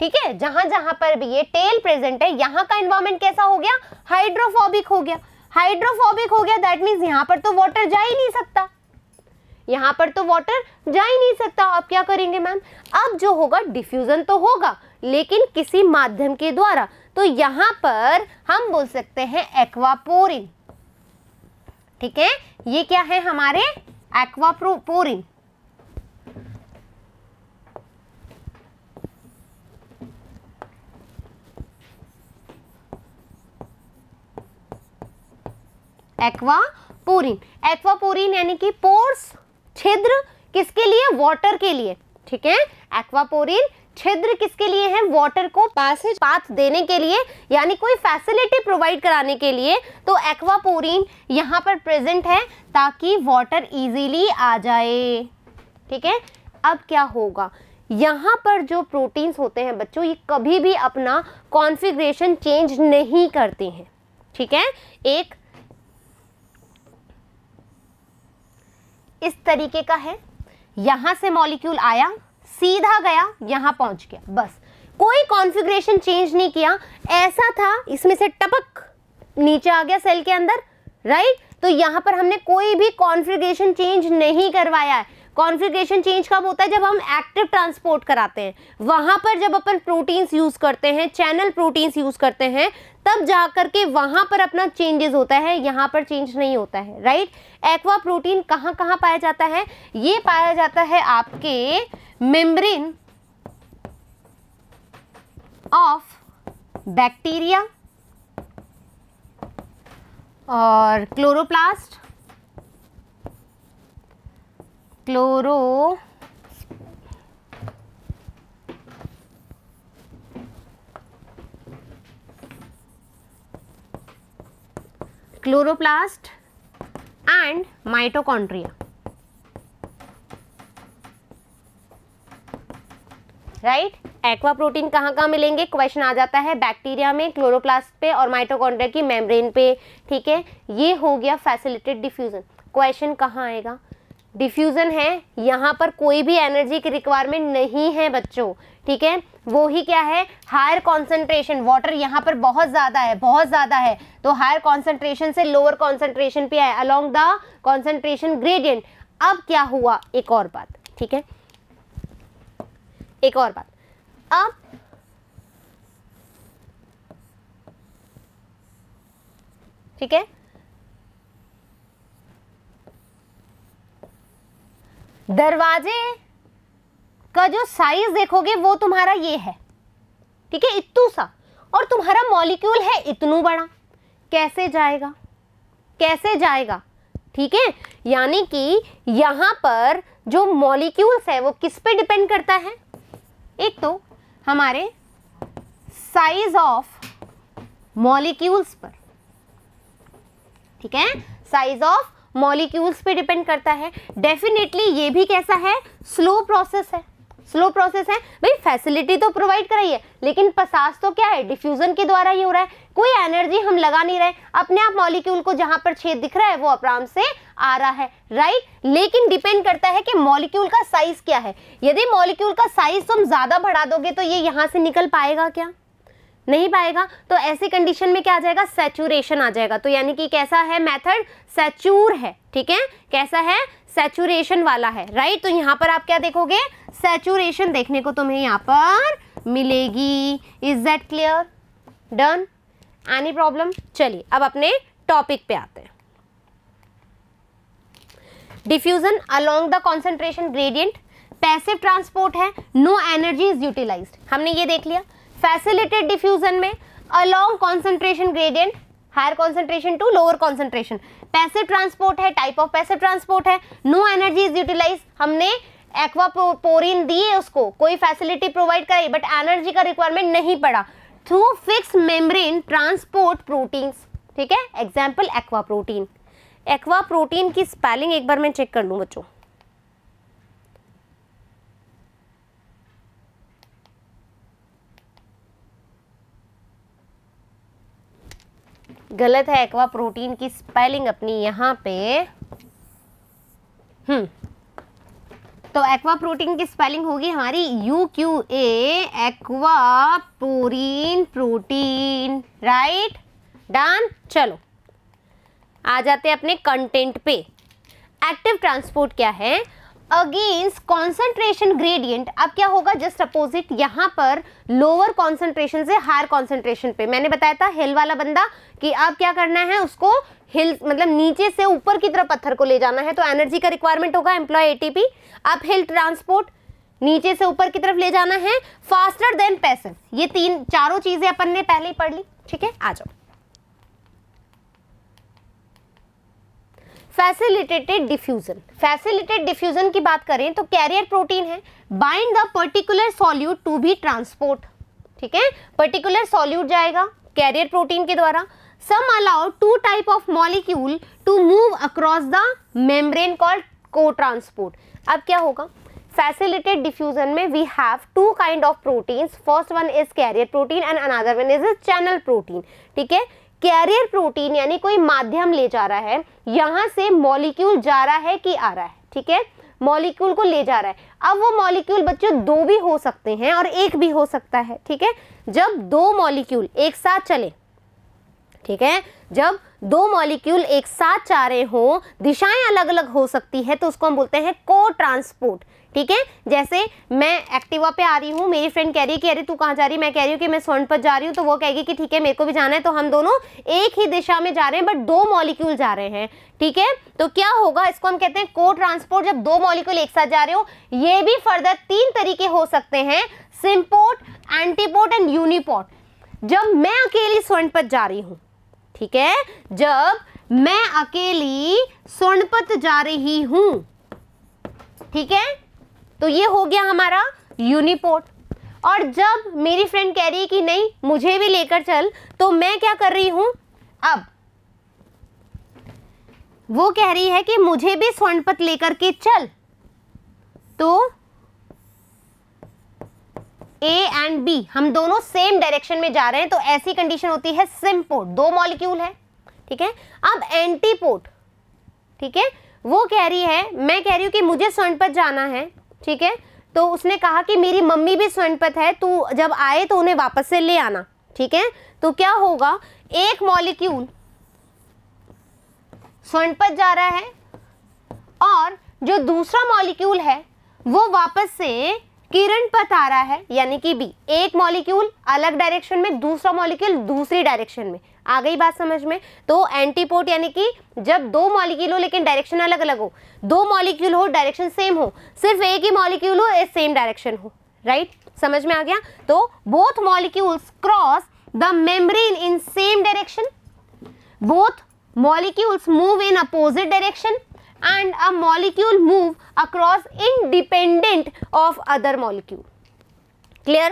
ठीक है, जहां जहां पर भी ये टेल प्रेजेंट है यहाँ का एनवायरनमेंट कैसा हो गया, हाइड्रोफोबिक हो गया। हाइड्रोफोबिक हो गया दैट मीन्स यहाँ पर तो वाटर जा ही नहीं सकता, यहाँ पर तो वाटर जा ही नहीं सकता। अब क्या करेंगे मैम, अब जो होगा डिफ्यूजन तो होगा लेकिन किसी माध्यम के द्वारा, तो यहाँ पर हम बोल सकते हैं एक्वापोरिन, ठीक है, ये क्या है हमारे एक्वापोरिन। एक्वापोरिन, एक्वापोरिन यानी कि पोर्स, छिद्र, किसके लिए, वाटर के लिए, ठीक है। एक्वापोरिन छिद्र किसके लिए है, वाटर को पैसेज पाथ देने के लिए, यानी कोई फैसिलिटी प्रोवाइड कराने के लिए। तो एक्वापोरिन यहाँ पर प्रेजेंट है ताकि वाटर इजीली आ जाए, ठीक है। अब क्या होगा, यहाँ पर जो प्रोटीन्स होते हैं बच्चों ये कभी भी अपना कॉन्फ़िगरेशन चेंज नहीं करते हैं, ठीक है। एक इस तरीके का है, यहां से मॉलिक्यूल आया, सीधा गया, यहां पहुंच गया, बस कोई कॉन्फ़िगरेशन चेंज नहीं किया। ऐसा था इसमें से टपक नीचे आ गया सेल के अंदर, राइट। तो यहां पर हमने कोई भी कॉन्फ़िगरेशन चेंज नहीं करवाया है। कॉन्फ़िगरेशन चेंज कब होता है, जब हम एक्टिव ट्रांसपोर्ट कराते हैं, वहां पर जब अपन प्रोटीन्स यूज करते हैं, चैनल प्रोटीन्स यूज करते हैं, तब जाकर के वहां पर अपना चेंजेस होता है, यहाँ पर चेंज नहीं होता है, राइट। एक्वा प्रोटीन कहाँ कहाँ पाया जाता है, ये पाया जाता है आपके मेम्ब्रेन ऑफ बैक्टीरिया और chloroplast, chloroplast and mitochondria, right. Aqua protein कहाँ कहाँ मिलेंगे, क्वेश्चन आ जाता है बैक्टीरिया में, क्लोरोप्लास्ट पे और माइटोकॉन्ड्रिया की मेम्ब्रेन पे, ठीक है। ये हो गया फैसिलिटेड डिफ्यूजन। क्वेश्चन कहाँ आएगा, डिफ्यूजन है, यहाँ पर कोई भी एनर्जी की रिक्वायरमेंट नहीं है बच्चों, ठीक है। वो ही क्या है, हायर कॉन्सेंट्रेशन, वाटर यहाँ पर बहुत ज़्यादा है, बहुत ज़्यादा है, तो हायर कॉन्सेंट्रेशन से लोअर कॉन्सेंट्रेशन पे आए अलोंग द कॉन्सेंट्रेशन ग्रेडियंट। अब क्या हुआ, एक और बात, ठीक है, एक और बात, अब ठीक है, दरवाजे का जो साइज देखोगे वो तुम्हारा ये है, ठीक है, इतू सा, और तुम्हारा मॉलिक्यूल है इतनू बड़ा, कैसे जाएगा, कैसे जाएगा, ठीक है। यानी कि यहाँ पर जो मॉलिक्यूल्स है वो किस पे डिपेंड करता है, एक तो हमारे साइज ऑफ मॉलिक्यूल्स पर, ठीक है, साइज ऑफ मॉलिक्यूल्स पे डिपेंड करता है। डेफिनेटली ये भी कैसा है, स्लो प्रोसेस है, स्लो प्रोसेस है भाई, फैसिलिटी तो प्रोवाइड कराई है लेकिन पसास तो क्या है, डिफ्यूजन के द्वारा ही हो रहा है, कोई एनर्जी हम लगा नहीं रहे, अपने आप मॉलिक्यूल को जहां पर छेद दिख रहा है वो आराम से आ रहा है, राइट। लेकिन डिपेंड करता है कि मॉलिक्यूल का साइज क्या है। यदि मॉलिक्यूल का साइज तुम ज्यादा बढ़ा दोगे तो ये यहां से निकल पाएगा क्या, नहीं पाएगा। तो ऐसी कंडीशन में क्या आ जाएगा, सैचुरेशन आ जाएगा। तो यानी कि कैसा है मेथड, सैचुर है, ठीक है, कैसा है, सैचुरेशन वाला है, राइट। तो यहाँ पर आप क्या देखोगे, सैचुरेशन देखने को तुम्हें यहाँ पर मिलेगी। Is that clear, done, any problem. चलिए अब अपने टॉपिक पे आते हैं। Diffusion along the concentration gradient, passive transport है, नो एनर्जी इज यूटिलाइज्ड, हमने ये देख लिया। फैसिलिटेड डिफ्यूजन में along concentration gradient, higher concentration to lower concentration, passive transport है, टाइप ऑफ पैसिव ट्रांसपोर्ट है, नो एनर्जी इज यूटिलाइज, हमने aquaporin दी है उसको, कोई फैसिलिटी प्रोवाइड कराई बट एनर्जी का रिक्वायरमेंट नहीं पड़ा, through fix membrane transport proteins, ठीक है, example aqua protein. Aqua protein की स्पेलिंग एक बार मैं चेक कर लूं बच्चों, गलत है, एक्वा प्रोटीन की स्पेलिंग अपनी यहाँ पे तो एक्वा प्रोटीन की स्पेलिंग होगी हमारी UQA, aquaporin protein, right, done. चलो आ जाते हैं अपने कंटेंट पे। एक्टिव ट्रांसपोर्ट क्या है? Against concentration gradient. अब क्या होगा? जस्ट अपोजिट, यहाँ पर लोअर कॉन्सेंट्रेशन से हायर कॉन्सेंट्रेशन पे। मैंने बताया था हिल वाला बंदा कि अब क्या करना है, उसको हिल मतलब नीचे से ऊपर की तरफ पत्थर को ले जाना है, तो एनर्जी का रिक्वायरमेंट होगा एम्प्लॉय ATP। अब हिल ट्रांसपोर्ट नीचे से ऊपर की तरफ ले जाना है, फास्टर देन पैसिव। ये चारों चीजें अपन ने पहले ही पढ़ ली, ठीक है। आ जाओ, फैसिलिटेटेड डिफ्यूजन। फैसिलिटेटेड डिफ्यूजन की बात करें तो कैरियर प्रोटीन है, bind the particular solute to be transport, ठीक है, पर्टिकुलर सॉल्यूट जाएगा कैरियर प्रोटीन के द्वारा। Some allow two type of molecule to move across the membrane called cotransport. अब क्या होगा? फैसिलिटेटेड डिफ्यूजन में we have two kind of proteins, first one is carrier protein and another one is channel protein, ठीक है। Carrier protein यानी कोई माध्यम ले जा रहा है, यहां से मॉलिक्यूल जा रहा है कि आ रहा है, ठीक है, मॉलिक्यूल को ले जा रहा है। अब वो मॉलिक्यूल बच्चों दो भी हो सकते हैं और एक भी हो सकता है, ठीक है। जब दो मॉलिक्यूल एक साथ चले, ठीक है, जब दो मॉलिक्यूल एक साथ जा रहे हो, दिशाएं अलग अलग हो सकती है, तो उसको हम बोलते हैं को ट्रांसपोर्ट, ठीक है। जैसे मैं एक्टिवा पे आ रही हूँ, मेरी फ्रेंड कह रही है कि अरे तू कहाँ जा रही है, मैं कह रही हूँ कि मैं सोनपत जा रही हूँ, तो वो कहेगी कि ठीक है मेरे को भी जाना है, तो हम दोनों एक ही दिशा में जा रहे हैं बट दो मॉलिक्यूल जा रहे हैं, ठीक है। तो क्या होगा? इसको हम कहते हैं को ट्रांसपोर्ट, जब दो मॉलिक्यूल एक साथ जा रहे हो। ये भी फर्दर तीन तरीके हो सकते हैं, सिम्पोर्ट, एंटीपोर्ट एंड यूनिपोर्ट। जब मैं अकेली सोनपत जा रही हूँ, ठीक है, जब मैं अकेली सोनपत जा रही हूं, ठीक है, तो ये हो गया हमारा यूनिपोर्ट। और जब मेरी फ्रेंड कह रही है कि नहीं मुझे भी लेकर चल, तो मैं क्या कर रही हूं? अब वो कह रही है कि मुझे भी सोनपत लेकर के चल, तो A एंड B हम दोनों सेम डायरेक्शन में जा रहे हैं, तो ऐसी कंडीशन होती है सिम्पोर्ट, दो मॉलिक्यूल है, ठीक है। अब एंटीपोर्ट, ठीक है, वो कह रही है, मैं कह रही हूं कि मुझे सोनपत जाना है, ठीक है, तो उसने कहा कि मेरी मम्मी भी सोनपत है, तू जब आए तो उन्हें वापस से ले आना, ठीक है। तो क्या होगा? एक मॉलिक्यूल सोनपत जा रहा है और जो दूसरा मॉलिक्यूल है वो वापस से किरणपथ आ रहा है, यानी कि B। एक मॉलिक्यूल अलग डायरेक्शन में, दूसरा मॉलिक्यूल दूसरी डायरेक्शन में। आ गई बात समझ में? तो एंटीपोर्ट यानी कि जब दो मॉलिक्यूल हो लेकिन डायरेक्शन अलग अलग हो, दो मॉलिक्यूल हो डायरेक्शन सेम हो, सिर्फ एक ही मॉलिक्यूल हो सेम डायरेक्शन हो, राइट, समझ में आ गया? तो both molecules cross the membrane in same direction, both molecules move in opposite direction and a molecule move across independent of other molecule. Clear?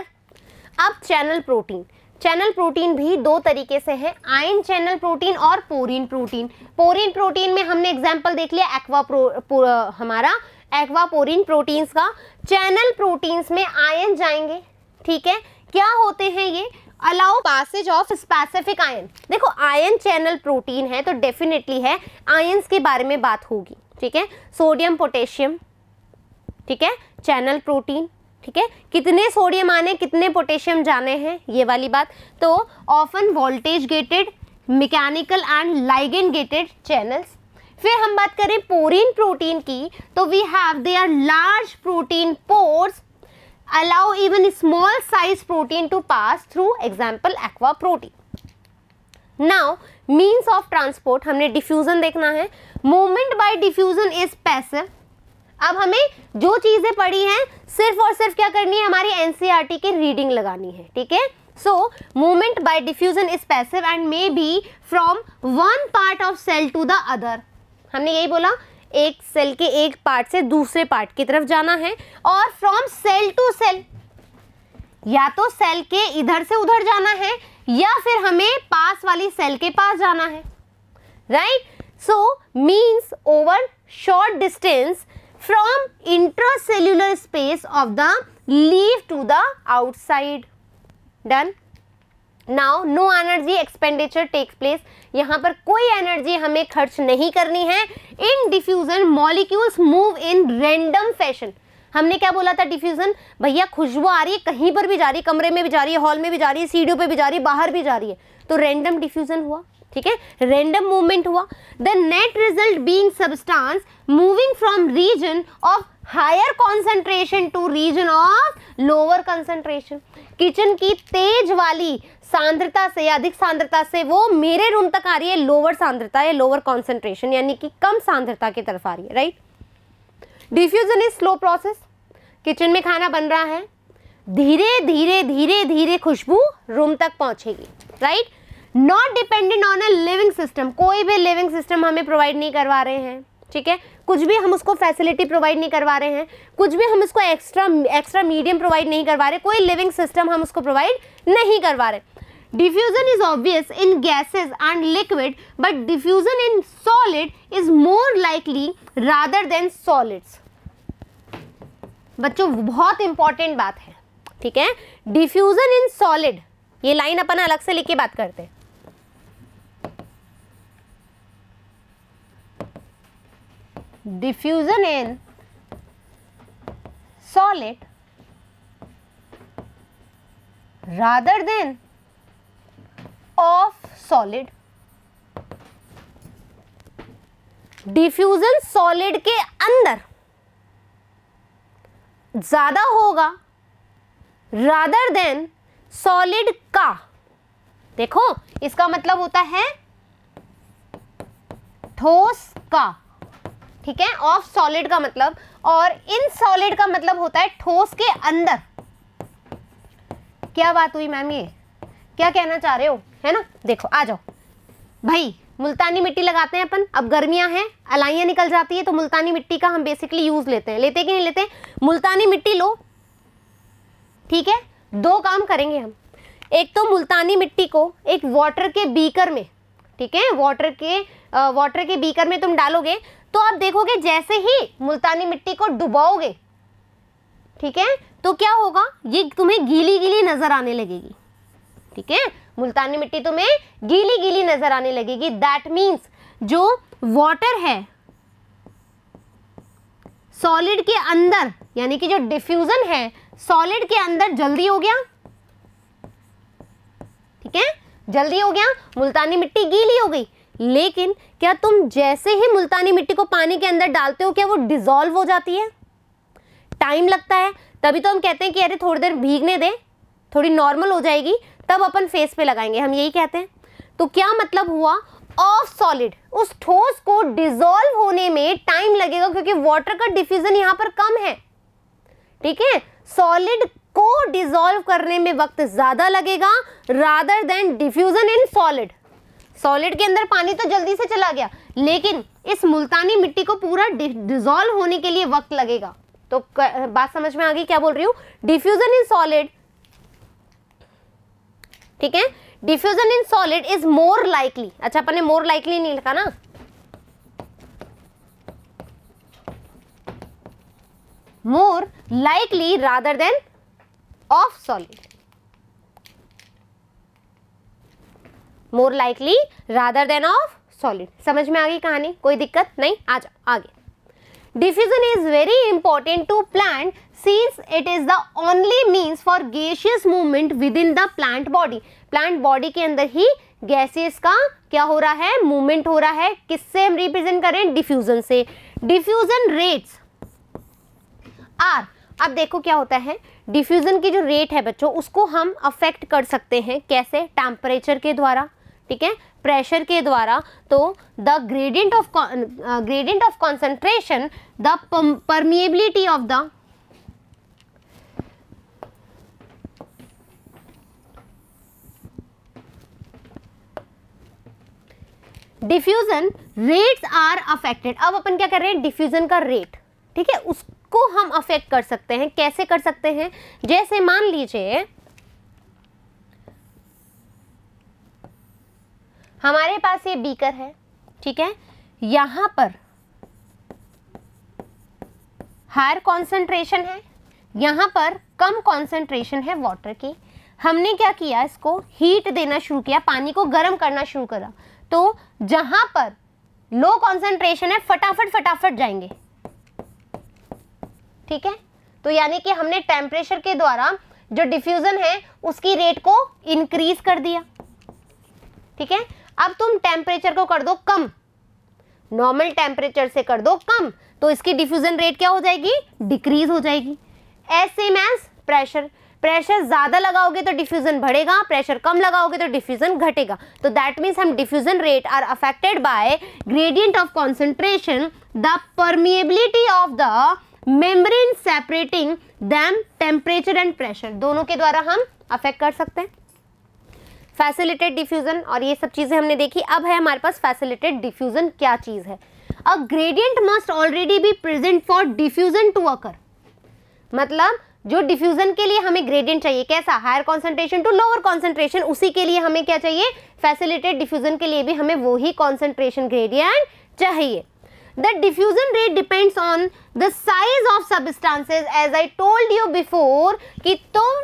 अब चैनल प्रोटीन, चैनल प्रोटीन भी दो तरीके से है, आयन चैनल प्रोटीन और पोरीन protein. पोरीन protein में हमने example देख लिया हमारा एक्वापोरीन प्रोटीन्स का। चैनल प्रोटीन्स में आयन जाएंगे, ठीक है। क्या होते हैं ये? Allow passage of specific ion. देखो आयन चैनल प्रोटीन है तो डेफिनेटली है आयंस के बारे में बात होगी, ठीक है। सोडियम पोटेशियम, ठीक है, चैनल प्रोटीन, ठीक है, कितने सोडियम आने कितने पोटेशियम जाने हैं, ये वाली बात। तो often voltage gated, mechanical and ligand gated channels. फिर हम बात करें पोरीन प्रोटीन की, तो we have there large protein pores allow even small size protein to pass through, example aqua protein. Now means of transport हमने diffusion देखना है। movement by diffusion is passive। अब हमें जो चीजें पढ़ी हैं सिर्फ और सिर्फ क्या करनी है, हमारी NCERT की रीडिंग लगानी है, ठीक है। so movement by diffusion is passive and may be from one part of cell to the other। हमने यही बोला, एक सेल के एक पार्ट से दूसरे पार्ट की तरफ जाना है, और फ्रॉम सेल टू सेल, या तो सेल के इधर से उधर जाना है या फिर हमें पास वाली सेल के पास जाना है, राइट। So means over short distance from intracellular space of the leaf to the outside. Done. Now no energy expenditure takes place, यहाँ पर कोई एनर्जी हमें खर्च नहीं करनी है। In diffusion molecules move in random fashion. हमने क्या बोला था डिफ्यूजन, भैया खुशबू आ रही है, कहीं पर भी जा रही है, कमरे में भी जा रही है, हॉल में भी जा रही है, सीढ़ियों पे भी जा रही है, बाहर भी जा रही है, तो रैंडम डिफ्यूजन हुआ, ठीक है, रैंडम मूवमेंट हुआ। The net result being substance moving from region of higher concentration to region of lower concentration. Kitchen की तेज वाली सांद्रता से, अधिक सांद्रता से वो मेरे रूम तक आ रही है लोअर सांद्रता या लोअर कॉन्सेंट्रेशन, यानी कि कम सांद्रता की तरफ आ रही है, right. Diffusion is slow process. Kitchen में खाना बन रहा है, धीरे धीरे धीरे धीरे खुशबू रूम तक पहुंचेगी, right. Not dependent on a living system, कोई भी लिविंग सिस्टम हमें प्रोवाइड नहीं करवा रहे हैं, ठीक है, कुछ भी हम उसको फैसिलिटी प्रोवाइड नहीं करवा रहे हैं, कुछ भी हम इसको एक्स्ट्रा मीडियम प्रोवाइड नहीं करवा रहे, कोई लिविंग सिस्टम हम उसको प्रोवाइड नहीं करवा रहे। Diffusion is obvious in gases and liquid, but diffusion in solid is more likely rather than solids. बच्चों बहुत इंपॉर्टेंट बात है, ठीक है। डिफ्यूजन इन सॉलिड, ये लाइन अपन अलग से लिख के बात करते हैं। Diffusion in solid rather than of solid. Diffusion solid के अंदर ज्यादा होगा रादर देन सॉलिड का। देखो इसका मतलब होता है ठोस का, ठीक है, ऑफ सॉलिड का मतलब, और इन सॉलिड का मतलब होता है ठोस के अंदर। क्या बात हुई मैम, ये क्या कहना चाह रहे हो, है ना। देखो आ जाओ भाई, मुल्तानी मिट्टी लगाते हैं अपन, अब गर्मियां हैं, अलाइयां निकल जाती है, तो मुल्तानी मिट्टी का हम बेसिकली यूज लेते हैं कि नहीं लेते। मुल्तानी मिट्टी लो, ठीक है, दो काम करेंगे हम। एक तो मुल्तानी मिट्टी को एक वाटर के बीकर में, ठीक है, वाटर के बीकर में तुम डालोगे, तो आप देखोगे जैसे ही मुल्तानी मिट्टी को डुबाओगे, ठीक है, तो क्या होगा, ये तुम्हें गीली गीली नजर आने लगेगी, ठीक है, मुल्तानी मिट्टी तुम्हें गीली गीली नजर आने लगेगी। दैट मीन्स जो वाटर है सॉलिड के अंदर, यानी कि जो डिफ्यूजन है सॉलिड के अंदर जल्दी हो गया, ठीक है, जल्दी हो गया, मुल्तानी मिट्टी गीली हो गई। लेकिन क्या तुम जैसे ही मुल्तानी मिट्टी को पानी के अंदर डालते हो, क्या वो डिसॉल्व हो जाती है? टाइम लगता है, तभी तो हम कहते हैं कि अरे थोड़ी देर भीगने दे, थोड़ी नॉर्मल हो जाएगी, तब अपन फेस पे लगाएंगे, हम यही कहते हैं। तो क्या मतलब हुआ, ऑफ सॉलिड, उस ठोस को डिसॉल्व होने में टाइम लगेगा, क्योंकि वाटर का डिफ्यूजन यहां पर कम है, ठीक है। सॉलिड को डिसॉल्व करने में वक्त ज्यादा लगेगा rather than diffusion in solid. Solid के अंदर पानी तो जल्दी से चला गया, लेकिन इस मुल्तानी मिट्टी को पूरा डिसॉल्व होने के लिए वक्त लगेगा। तो बात समझ में आ गई क्या बोल रही हूं, डिफ्यूजन इन सॉलिड, ठीक है, diffusion in solid is more likely. अच्छा अपन ने मोर लाइकली नहीं लिखा ना, more likely rather than of solid, more likely rather than of solid. समझ में आ गई कहानी, कोई दिक्कत नहीं, आ जाओ आगे। Diffusion is very important to plant since it is the only means for gaseous movement within the plant body। Plant body के अंदर ही गैसेस का क्या हो रहा है, मूवमेंट हो रहा है। किससे हम रिप्रेजेंट करें, डिफ्यूजन से। डिफ्यूजन रेट्स आर, अब देखो क्या होता है, डिफ्यूजन की जो रेट है बच्चों, उसको हम अफेक्ट कर सकते हैं कैसे, टेम्परेचर के द्वारा, ठीक है, प्रेशर के द्वारा। तो the gradient of concentration, the permeability of the diffusion rates are affected. अब अपन क्या कर रहे हैं, डिफ्यूजन का रेट, ठीक है, उसको हम अफेक्ट कर सकते हैं। कैसे कर सकते हैं, जैसे मान लीजिए हमारे पास ये बीकर है, ठीक है, यहां पर हायर कॉन्सेंट्रेशन है, यहां पर कम कॉन्सेंट्रेशन है वाटर की। हमने क्या किया, इसको हीट देना शुरू किया, पानी को गर्म करना शुरू करा, तो जहां पर लो कॉन्सेंट्रेशन है फटाफट फटाफट जाएंगे, ठीक है। तो यानी कि हमने टेम्परेचर के द्वारा जो डिफ्यूजन है उसकी रेट को इंक्रीज कर दिया, ठीक है। अब तुम टेम्परेचर को कर दो कम, नॉर्मल टेम्परेचर से कर दो कम, तो इसकी डिफ्यूजन रेट क्या हो जाएगी, डिक्रीज हो जाएगी। As same as pressure, pressure ज्यादा लगाओगे तो डिफ्यूजन बढ़ेगा, प्रेशर कम लगाओगे तो डिफ्यूजन घटेगा। तो दैट मीन्स हम diffusion rate are affected by gradient of concentration, the permeability of the membrane separating them, temperature and pressure, दोनों के द्वारा हम अफेक्ट कर सकते हैं। फैसिलिटेड डिफ्यूजन और ये सब चीजें हमने देखी। अब है हमारे पास फैसिलिटेड डिफ्यूजन क्या चीज है। A gradient must already be present for diffusion to occur, मतलब जो डिफ्यूजन के लिए हमें ग्रेडियंट चाहिए, कैसा, higher concentration to lower concentration, उसी के लिए हमें क्या चाहिए, फैसिलिटेड डिफ्यूजन के लिए भी हमें वही कॉन्सेंट्रेशन ग्रेडियंट चाहिए। The diffusion rate depends on the size of substances, as I told you before कि तुम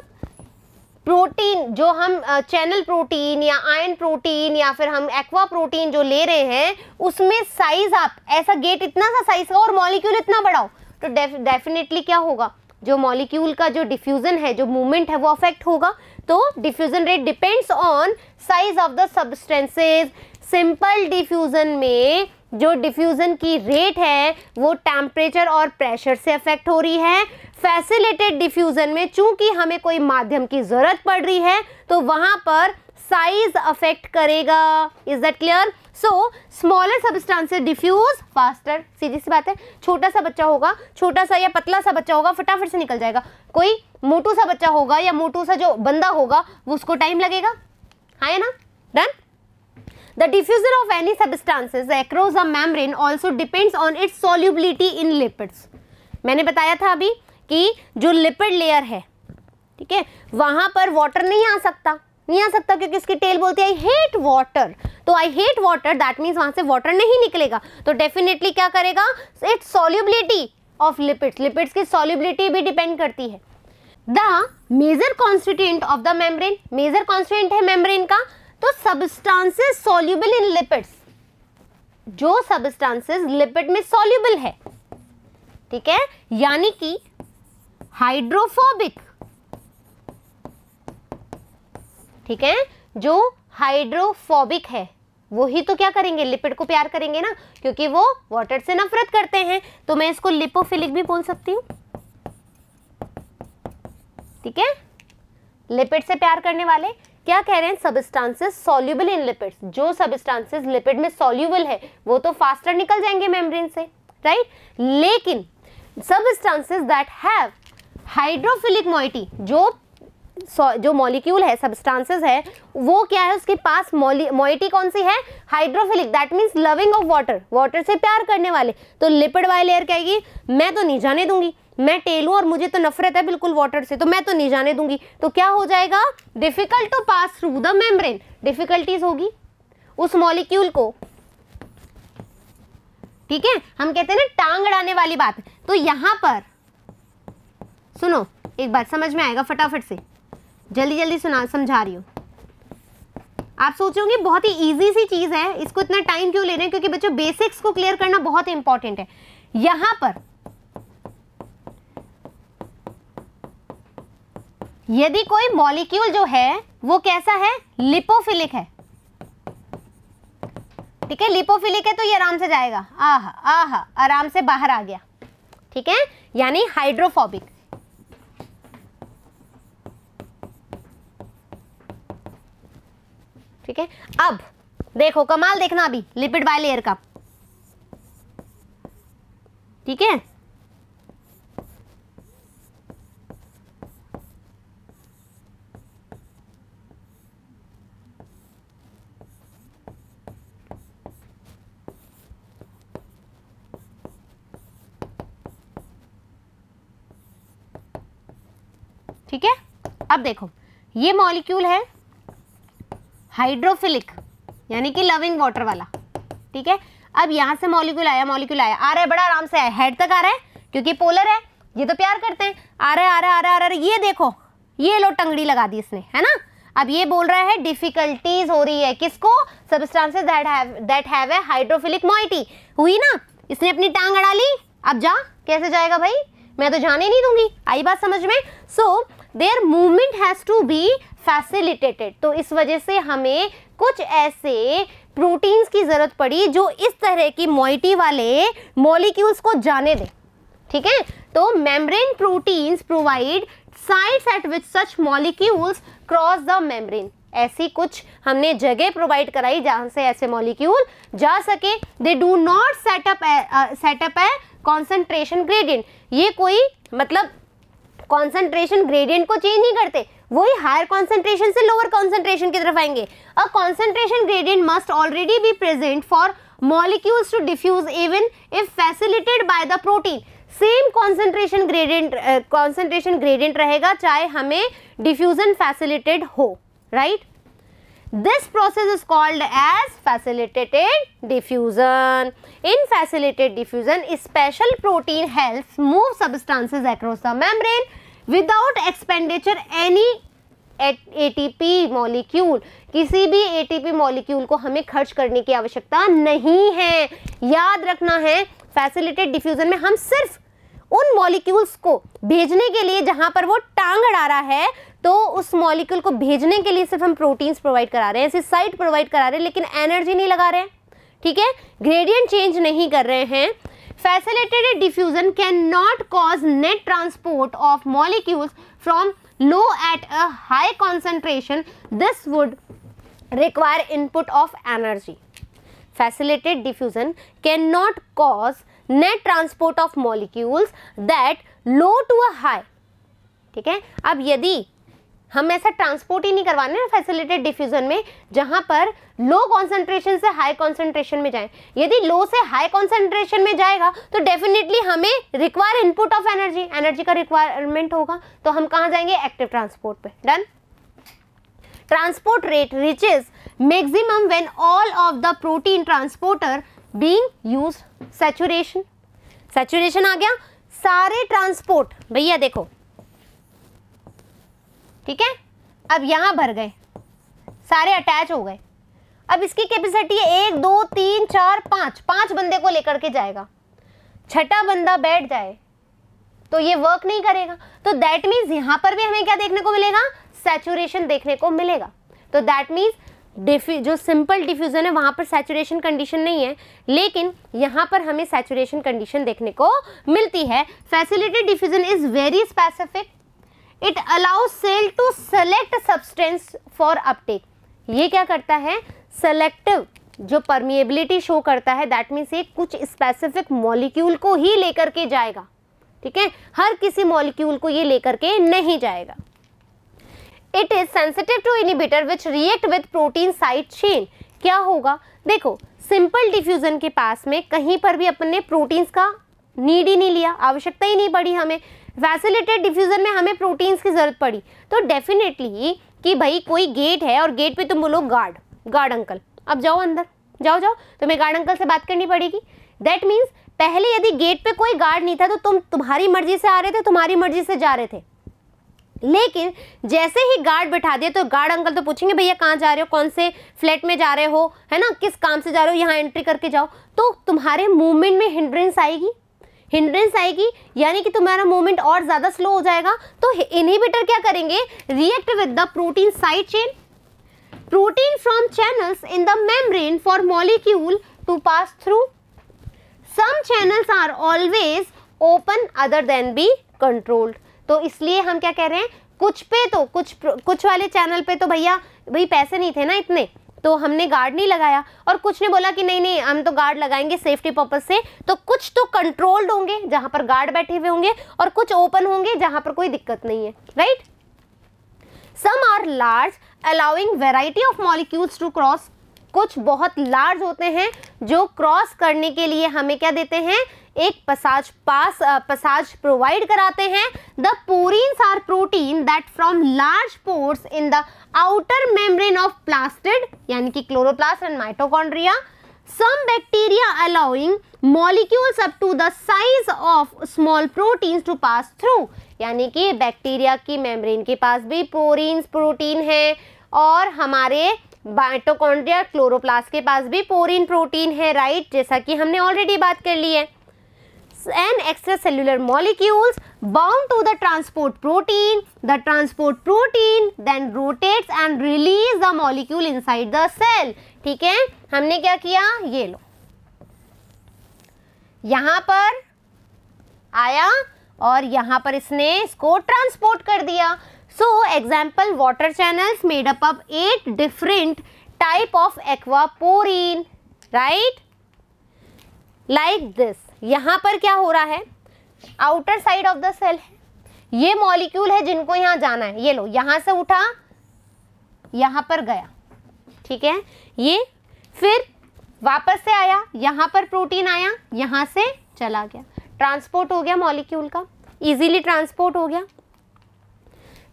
प्रोटीन जो हम चैनल प्रोटीन या आयन प्रोटीन या फिर हम एक्वा प्रोटीन जो ले रहे हैं उसमें साइज आप ऐसा गेट इतना सा साइज का और मॉलिक्यूल इतना बढ़ाओ तो डेफिनेटली क्या होगा, जो मॉलिक्यूल का जो डिफ्यूजन है, जो मूवमेंट है वो अफेक्ट होगा। तो diffusion rate depends on size of the substances. Simple diffusion में जो डिफ्यूजन की रेट है वो टेम्परेचर और प्रेशर से अफेक्ट हो रही है। फैसिलिटेड डिफ्यूजन में चूंकि हमें कोई माध्यम की जरूरत पड़ रही है तो वहां पर साइज अफेक्ट करेगा। Is that clear? So smaller substances diffuse faster, सीधी सी बात है। छोटा सा बच्चा होगा, छोटा सा या पतला सा बच्चा होगा, फटाफट से निकल जाएगा। कोई मोटू सा बच्चा होगा या मोटू सा जो बंदा होगा वो उसको टाइम लगेगा, है ना? Done. The diffusion of any substances across a membrane also depends on its solubility in lipids. मैंने बताया था अभी कि जो लिपिड लेयर है, ठीक है, वहां पर वाटर नहीं आ सकता क्योंकि इसकी टेल बोलती है आई हेट वाटर। तो I hate water that means वहां से वाटर नहीं निकलेगा। तो डेफिनेटली क्या करेगा, इट्स सॉल्युबिलिटी ऑफ लिपिड्स की सॉल्युबिलिटी भी डिपेंड करती है। The major constituent of the membrane, major constituent है मेम्ब्रेन का, तो सब्सटेंसेस सॉल्युबल इन लिपिड्स, जो सब्सटेंसेस लिपिड में सॉल्युबल है, ठीक है, यानी कि हाइड्रोफोबिक, ठीक है, जो हाइड्रोफोबिक है वो ही तो क्या करेंगे, लिपिड को प्यार करेंगे ना, क्योंकि वो वाटर से नफरत करते हैं। तो मैं इसको लिपोफिलिक भी बोल सकती हूँ, ठीक है। लिपिड से प्यार करने वाले क्या कह रहे हैं, सबस्टांसेस सॉल्युबल इन लिपिड्स, जो सबस्टांसेस लिपिड में सॉल्युबल है वो तो फास्टर निकल जाएंगे मेम्ब्रेन से, राइट। लेकिन substances that have hydrophilic moiety, जो मॉलिक्यूल है, सबस्टांसेस है, वो क्या है, उसके पास मॉइटी कौन सी है, hydrophilic, that means loving of water, water से प्यार करने वाले। तो लिपिड वाली लेयर कहेगी मैं तो नहीं जाने दूंगी, मैं टेल हूं और मुझे तो नफरत है बिल्कुल वाटर से, तो मैं तो नहीं जाने दूंगी। तो क्या हो जाएगा, difficult to pass through the membrane, difficulties होगी उस मॉलिक्यूल को, ठीक है। हम कहते हैं ना टांग अड़ाने वाली बात। तो यहां पर सुनो, एक बार समझ में आएगा, फटाफट से जल्दी जल्दी सुना, समझा रही हूं। आप सोचोगे बहुत ही इजी सी चीज है, इसको इतना टाइम क्यों ले रहे हैं, क्योंकि बच्चों बेसिक्स को क्लियर करना बहुत इंपॉर्टेंट है। यहां पर यदि कोई मॉलिक्यूल जो है वो कैसा है, लिपोफिलिक है, ठीक है, लिपोफिलिक है तो ये आराम से जाएगा, आहा आराम से बाहर आ गया, ठीक है, यानी हाइड्रोफोबिक। ठीक है, अब देखो कमाल देखना अभी लिपिड बाइलेयर का, ठीक है। ठीक है, अब देखो ये मॉलिक्यूल है हाइड्रोफिलिक यानी कि लविंग वाटर वाला, ठीक है। अब यहां से मॉलिक्यूल आया आ रहा है, बड़ा आराम से आया, हेड तक आ रहा है क्योंकि पोलर है, ये तो प्यार करते हैं, आ रहा है, ये देखो ये लो टंगड़ी लगा दी इसने, है ना। अब ये बोल रहा है डिफिकल्टीज हो रही है किसको, substances that have a hydrophilic moiety. हुई ना, इसने अपनी टांग अड़ा ली, अब जा, कैसे जाएगा भाई, मैं तो जाने नहीं दूंगी। आई बात समझ में। So there movement has to be facilitated, तो इस वजह से हमें कुछ ऐसे प्रोटीन्स की जरूरत पड़ी जो इस तरह की मॉइटी वाले मॉलिक्यूल्स को जाने दें, ठीक है। तो membrane proteins provide sites eight which such molecules cross the membrane, ऐसी कुछ हमने जगह प्रोवाइड कराई जहां से ऐसे मॉलिक्यूल जा सके। They do not set up a concentration gradient, ये कोई मतलब कॉन्सेंट्रेशन ग्रेडियंट को चेंज नहीं करते, वही हायर कॉन्सेंट्रेशन से लोअर कॉन्सेंट्रेशन की तरफ आएंगे। A concentration gradient must already be present for molecules to diffuse even if facilitated by the protein. Same concentration gradient रहेगा चाहे हमें डिफ्यूजन फैसिलिटेटेड हो, right. This process is called as facilitated diffusion. In facilitated diffusion, a special protein helps move substances across the membrane without expenditure any ATP molecule. किसी भी ATP molecule को हमें खर्च करने की आवश्यकता नहीं है। याद रखना है, facilitated diffusion में हम सिर्फ उन मॉलिक्यूल्स को भेजने के लिए जहां पर वो टांग अड़ा रहा है, तो उस मॉलिक्यूल को भेजने के लिए सिर्फ हम प्रोटीन्स प्रोवाइड करा रहे हैं, ऐसी साइट प्रोवाइड करा रहे हैं, लेकिन एनर्जी नहीं लगा रहे हैं, ठीक है, ग्रेडियंट चेंज नहीं कर रहे हैं। Facilitated diffusion can not cause net transport of molecules from low at a high concentration, this would require input of energy. Facilitated diffusion can not cause net transport of molecules that low to a high, ठीक है। अब यदि हम ऐसा transport ही नहीं करवाने ना facilitated diffusion में, जहां पर लो कॉन्सेंट्रेशन से हाई कॉन्सेंट्रेशन में जाए, यदि लो से हाई कॉन्सेंट्रेशन में जाएगा तो डेफिनेटली हमें require input of energy, energy का रिक्वायरमेंट होगा, तो हम कहां जाएंगे, एक्टिव ट्रांसपोर्ट पे। Done. Transport rate reaches maximum when all of the protein transporter being used. Saturation, saturation आ गया, सारे ट्रांसपोर्ट भैया देखो, ठीक है। अब यहां भर गए, सारे अटैच हो गए। अब इसकी कैपेसिटी है 1 2 3 4 5 बंदे को लेकर के जाएगा, छठा बंदा बैठ जाए तो ये वर्क नहीं करेगा। तो दैट मीन्स यहां पर भी हमें क्या देखने को मिलेगा, सैचुरेशन देखने को मिलेगा। तो दैट मीन्स जो सिंपल डिफ्यूजन है वहां पर सैचुरेशन कंडीशन नहीं है, लेकिन यहां पर हमें सैचुरेशन कंडीशन देखने को मिलती है। Facilitated diffusion is very specific, it allows cell to select substance for uptake. ये क्या करता है, सेलेक्टिव जो परमिएबिलिटी शो करता है, दैट मीन्स ये कुछ स्पेसिफिक मॉलिक्यूल को ही लेकर के जाएगा, ठीक है, हर किसी मॉलिक्यूल को ये लेकर के नहीं जाएगा। It is sensitive to inhibitor which react with protein side chain. क्या होगा, देखो सिंपल डिफ्यूजन के पास में कहीं पर भी अपने प्रोटीन्स का नीड ही नहीं लिया, आवश्यकता ही नहीं पड़ी हमें। फैसिलिटेटेड डिफ्यूजन में हमें प्रोटीन्स की जरूरत पड़ी, तो डेफिनेटली कि भाई कोई गेट है और गेट पे तुम बोलो गार्ड अंकल, अब जाओ अंदर, जाओ, तुम्हें गार्ड अंकल से बात करनी पड़ेगी। दैट मीन्स पहले यदि गेट पे कोई गार्ड नहीं था तो तुम्हारी मर्जी से आ रहे थे, तुम्हारी मर्जी से जा रहे थे, लेकिन जैसे ही गार्ड बैठा दिया तो गार्ड अंकल तो पूछेंगे भैया कहाँ जा रहे हो, कौन से फ्लैट में जा रहे हो, है ना, किस काम से जा रहे हो, यहाँ एंट्री करके जाओ। तो तुम्हारे मूवमेंट में हिंड्रेंस आएगी, यानी कि तुम्हारा मूवमेंट और ज्यादा स्लो हो जाएगा। तो इनहिबिटर क्या करेंगे, react with the protein side chain, protein from channels in the membrane for molecule to pass through. Some channels are always open other than be controlled. तो इसलिए हम क्या कह रहे हैं, कुछ पे तो कुछ वाले चैनल पे तो भाई पैसे नहीं थे ना इतने, तो हमने गार्ड नहीं लगाया, और कुछ ने बोला कि नहीं हम तो गार्ड लगाएंगे सेफ्टी पर्पस से। तो कुछ तो कंट्रोल्ड होंगे जहां पर गार्ड बैठे हुए होंगे, और कुछ ओपन होंगे जहां पर कोई दिक्कत नहीं है, right. Some are large allowing variety of molecules to cross. कुछ बहुत लार्ज होते हैं जो क्रॉस करने के लिए हमें क्या देते हैं, एक पसाज प्रोवाइड कराते हैं। The porins are protein that from large pores in the outer membrane of plastid, यानी कि chloroplast and mitochondria, some bacteria allowing molecules up to the size of small proteins to pass through, यानी कि bacteria की membrane के पास भी protein है और हमारे माइटोकॉन्ड्रिया क्लोरोप्लास्ट के पास भी पोरीन प्रोटीन है, राइट, जैसा कि हमने ऑलरेडी बात कर ली है। And extracellular molecules bound to the transport protein then rotates and release the molecule inside the cell। ठीक है, हमने क्या किया, ये लो, यहां पर आया और यहां पर इसने इसको ट्रांसपोर्ट कर दिया। So example, water channels made up of 8 different type of aquaporine, right, like this। यहाँ पर क्या हो रहा है, outer side of the cell है, ये मॉलिक्यूल है जिनको यहाँ जाना है, ये लो, यहाँ से उठा यहाँ पर गया, ठीक है, ये फिर वापस से आया, यहाँ पर प्रोटीन आया, यहाँ से चला गया, ट्रांसपोर्ट हो गया मॉलिक्यूल का, इजीली ट्रांसपोर्ट हो गया।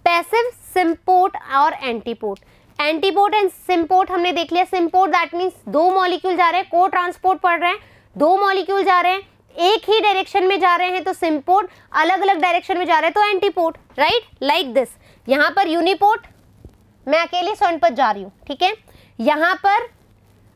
पैसिव, सिम्पोर्ट और एंटीपोर्ट। एंटीपोर्ट एंड सिम्पोर्ट हमने देख लिया। सिम्पोर्ट दैट मीन्स दो मॉलिक्यूल जा रहे हैं, को ट्रांसपोर्ट पढ़ रहे हैं, दो मॉलिक्यूल जा रहे हैं, एक ही डायरेक्शन में जा रहे हैं तो सिम्पोर्ट, अलग अलग डायरेक्शन में जा रहे हैं तो एंटीपोर्ट, राइट, लाइक दिस। यहाँ पर यूनिपोर्ट, मैं अकेले सोनपत जा रही हूँ, ठीक है, यहाँ पर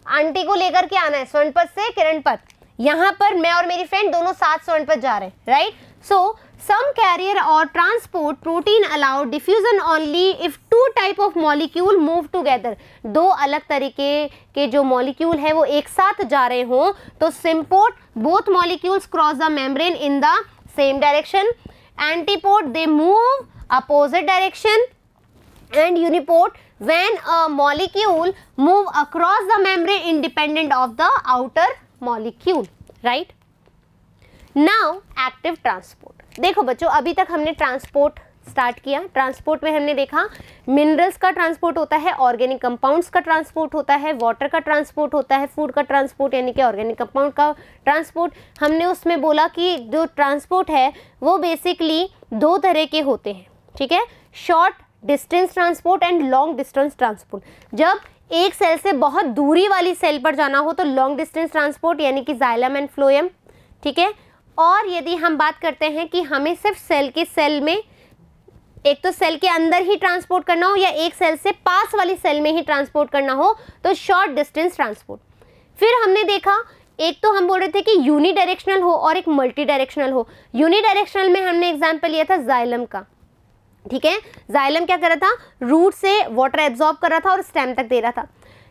आंटी को लेकर के आना है सोनपत से किरणपत, यहाँ पर मैं और मेरी फ्रेंड दोनों साथ सोनपत जा रहे हैं, right. So some carrier or transport protein allow diffusion only if two type of molecule move together। दो अलग तरीके के जो मॉलिक्यूल है वो एक साथ जा रहे हों तो symport both molecules cross the membrane in the same direction, antiport they move opposite direction, and uniport when a molecule move across the membrane independent of the outer molecule, right। Now active transport। देखो बच्चों, अभी तक हमने transport start किया। Transport में हमने देखा minerals का ट्रांसपोर्ट होता है, ऑर्गेनिक कंपाउंड्स का ट्रांसपोर्ट होता है, वाटर का ट्रांसपोर्ट होता है, फूड का ट्रांसपोर्ट यानी कि ऑर्गेनिक कंपाउंड का ट्रांसपोर्ट। हमने उसमें बोला कि जो ट्रांसपोर्ट है वो बेसिकली दो तरह के होते हैं, ठीक है, short distance transport and long distance transport. जब एक सेल से बहुत दूरी वाली सेल पर जाना हो तो लॉन्ग डिस्टेंस ट्रांसपोर्ट यानी कि जाइलम एंड फ्लोएम, ठीक है। और यदि हम बात करते हैं कि हमें सिर्फ सेल के सेल में, एक तो सेल के अंदर ही ट्रांसपोर्ट करना हो या एक सेल से पास वाली सेल में ही ट्रांसपोर्ट करना हो तो शॉर्ट डिस्टेंस ट्रांसपोर्ट। फिर हमने देखा एक तो हम बोल रहे थे कि यूनी डायरेक्शनल हो और एक मल्टी डायरेक्शनल हो। यूनी डायरेक्शनल में हमने एग्जाम्पल लिया था जाइलम का, ठीक है, जाइलम क्या कर रहा था, रूट से वाटर एब्जॉर्ब कर रहा था और स्टेम तक दे रहा था।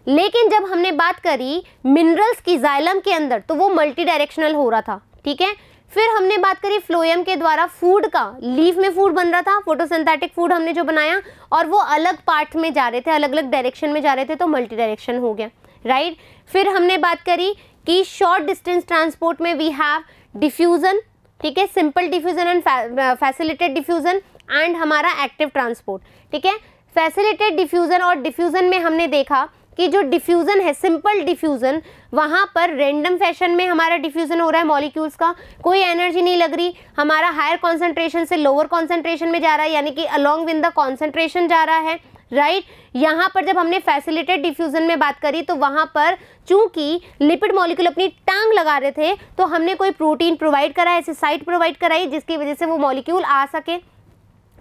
लेकिन जब हमने बात करी मिनरल्स की जाइलम के अंदर तो वो मल्टी डायरेक्शनल हो रहा था, ठीक है। फिर हमने बात करी फ्लोएम के द्वारा फूड का, लीफ में फूड बन रहा था, फोटोसिंथेटिक फूड हमने जो बनाया और वो अलग पार्ट में जा रहे थे, अलग अलग डायरेक्शन में जा रहे थे तो मल्टी डायरेक्शन हो गया, राइट। फिर हमने बात करी कि शॉर्ट डिस्टेंस ट्रांसपोर्ट में वी हैव डिफ्यूजन, ठीक है, simple diffusion and facilitated diffusion and हमारा एक्टिव ट्रांसपोर्ट, ठीक है। फैसिलिटेटेड डिफ्यूजन और डिफ्यूजन में हमने देखा कि जो डिफ्यूजन है, सिंपल डिफ्यूजन, वहाँ पर रैंडम फैशन में हमारा डिफ्यूजन हो रहा है मॉलिक्यूल्स का, कोई एनर्जी नहीं लग रही, हमारा हायर कॉन्सेंट्रेशन से लोअर कॉन्सेंट्रेशन में जा रहा है यानी कि अलोंग विद द कॉन्सेंट्रेशन जा रहा है, राइट। यहाँ पर जब हमने फैसिलिटेटेड डिफ्यूजन में बात करी तो वहाँ पर चूंकि लिपिड मॉलिक्यूल अपनी टांग लगा रहे थे तो हमने कोई प्रोटीन प्रोवाइड करा, ऐसे साइट प्रोवाइड कराई जिसकी वजह से वो मॉलिक्यूल आ सके।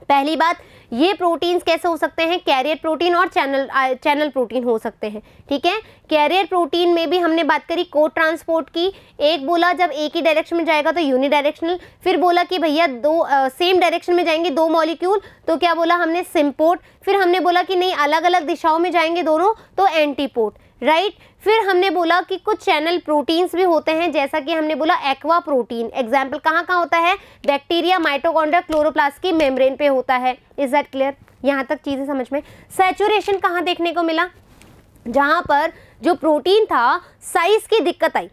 पहली बात, ये प्रोटीन्स कैसे हो सकते हैं, कैरियर प्रोटीन और चैनल प्रोटीन हो सकते हैं, ठीक है। कैरियर प्रोटीन में भी हमने बात करी को ट्रांसपोर्ट की, एक बोला जब एक ही डायरेक्शन में जाएगा तो यूनी डायरेक्शनल, फिर बोला कि भैया दो सेम डायरेक्शन में जाएंगे दो मॉलिक्यूल तो क्या बोला हमने, सिम्पोर्ट। फिर हमने बोला कि नहीं अलग अलग दिशाओं में जाएंगे दोनों तो एंटीपोर्ट, राइट। फिर हमने बोला कि कुछ चैनल प्रोटीन्स भी होते हैं जैसा कि हमने बोला एक्वा प्रोटीन, एग्जाम्पल कहाँ कहाँ होता है, बैक्टीरिया, माइटोकॉन्ड्रिया, क्लोरोप्लास्ट की मेम्ब्रेन पे होता है। इज दैट क्लियर, यहाँ तक चीज़ें समझ में। सैचुरेशन कहाँ देखने को मिला, जहाँ पर जो प्रोटीन था साइज की दिक्कत आई,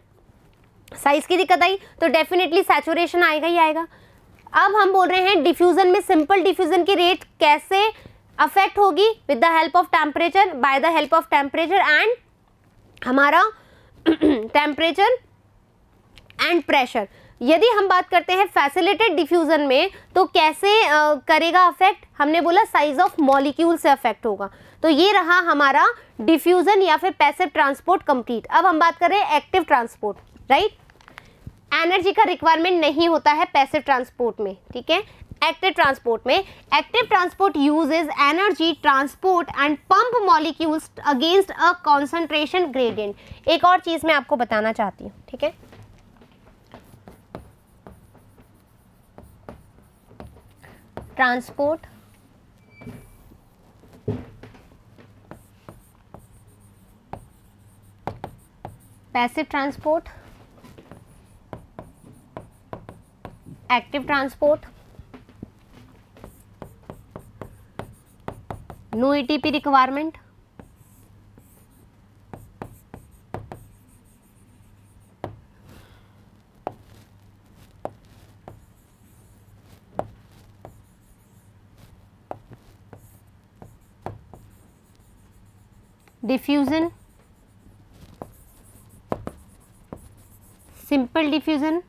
साइज की दिक्कत आई तो डेफिनेटली सैचुरेशन आएगा ही आएगा। अब हम बोल रहे हैं डिफ्यूजन में सिंपल डिफ्यूजन की रेट कैसे अफेक्ट होगी, with the help of temperature, by the help of temperature and हमारा टेम्परेचर एंड प्रेशर। यदि हम बात करते हैं फैसिलिटेटेड डिफ्यूजन में तो कैसे करेगा अफेक्ट, हमने बोला साइज ऑफ मॉलिक्यूल से अफेक्ट होगा। तो ये रहा हमारा डिफ्यूजन या फिर पैसिव ट्रांसपोर्ट कंप्लीट। अब हम बात कर रहे हैं एक्टिव ट्रांसपोर्ट, राइट। एनर्जी का रिक्वायरमेंट नहीं होता है पैसिव ट्रांसपोर्ट में, ठीक है। एक्टिव ट्रांसपोर्ट में, active transport uses energy transport and pump molecules against a concentration gradient. एक और चीज मैं आपको बताना चाहती हूँ, ठीक है। Transport passive transport, active transport, no ATP requirement, diffusion, simple diffusion,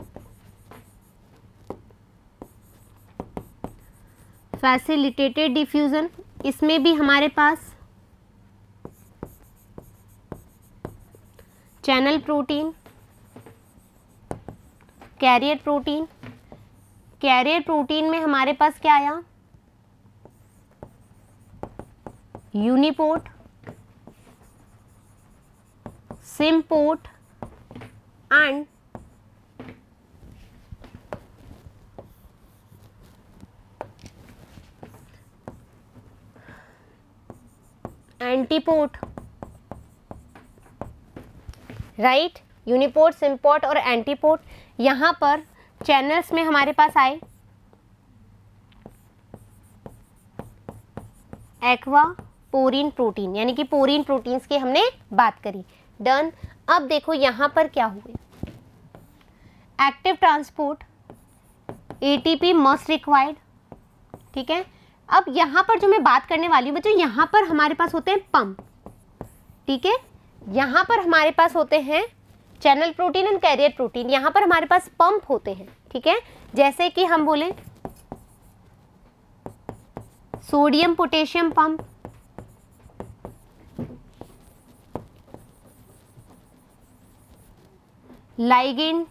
facilitated diffusion, इसमें भी हमारे पास channel protein, carrier protein. Carrier protein में हमारे पास क्या आया, uniport, symport and antiport, right. Uniport, symport और एंटीपोर्ट। यहां पर चैनल्स में हमारे पास आए एक्वा पोरीन प्रोटीन, यानी कि पोरीन प्रोटीन्स की हमने बात करी। डन। अब देखो यहां पर क्या हुए, active transport ATP must required, ठीक है। अब यहां पर जो मैं बात करने वाली हूं बच्चों, यहां पर हमारे पास होते हैं पंप, ठीक है। यहां पर हमारे पास होते हैं channel protein and carrier protein, यहां पर हमारे पास पंप होते हैं, ठीक है। जैसे कि हम बोले sodium potassium pump, ligand,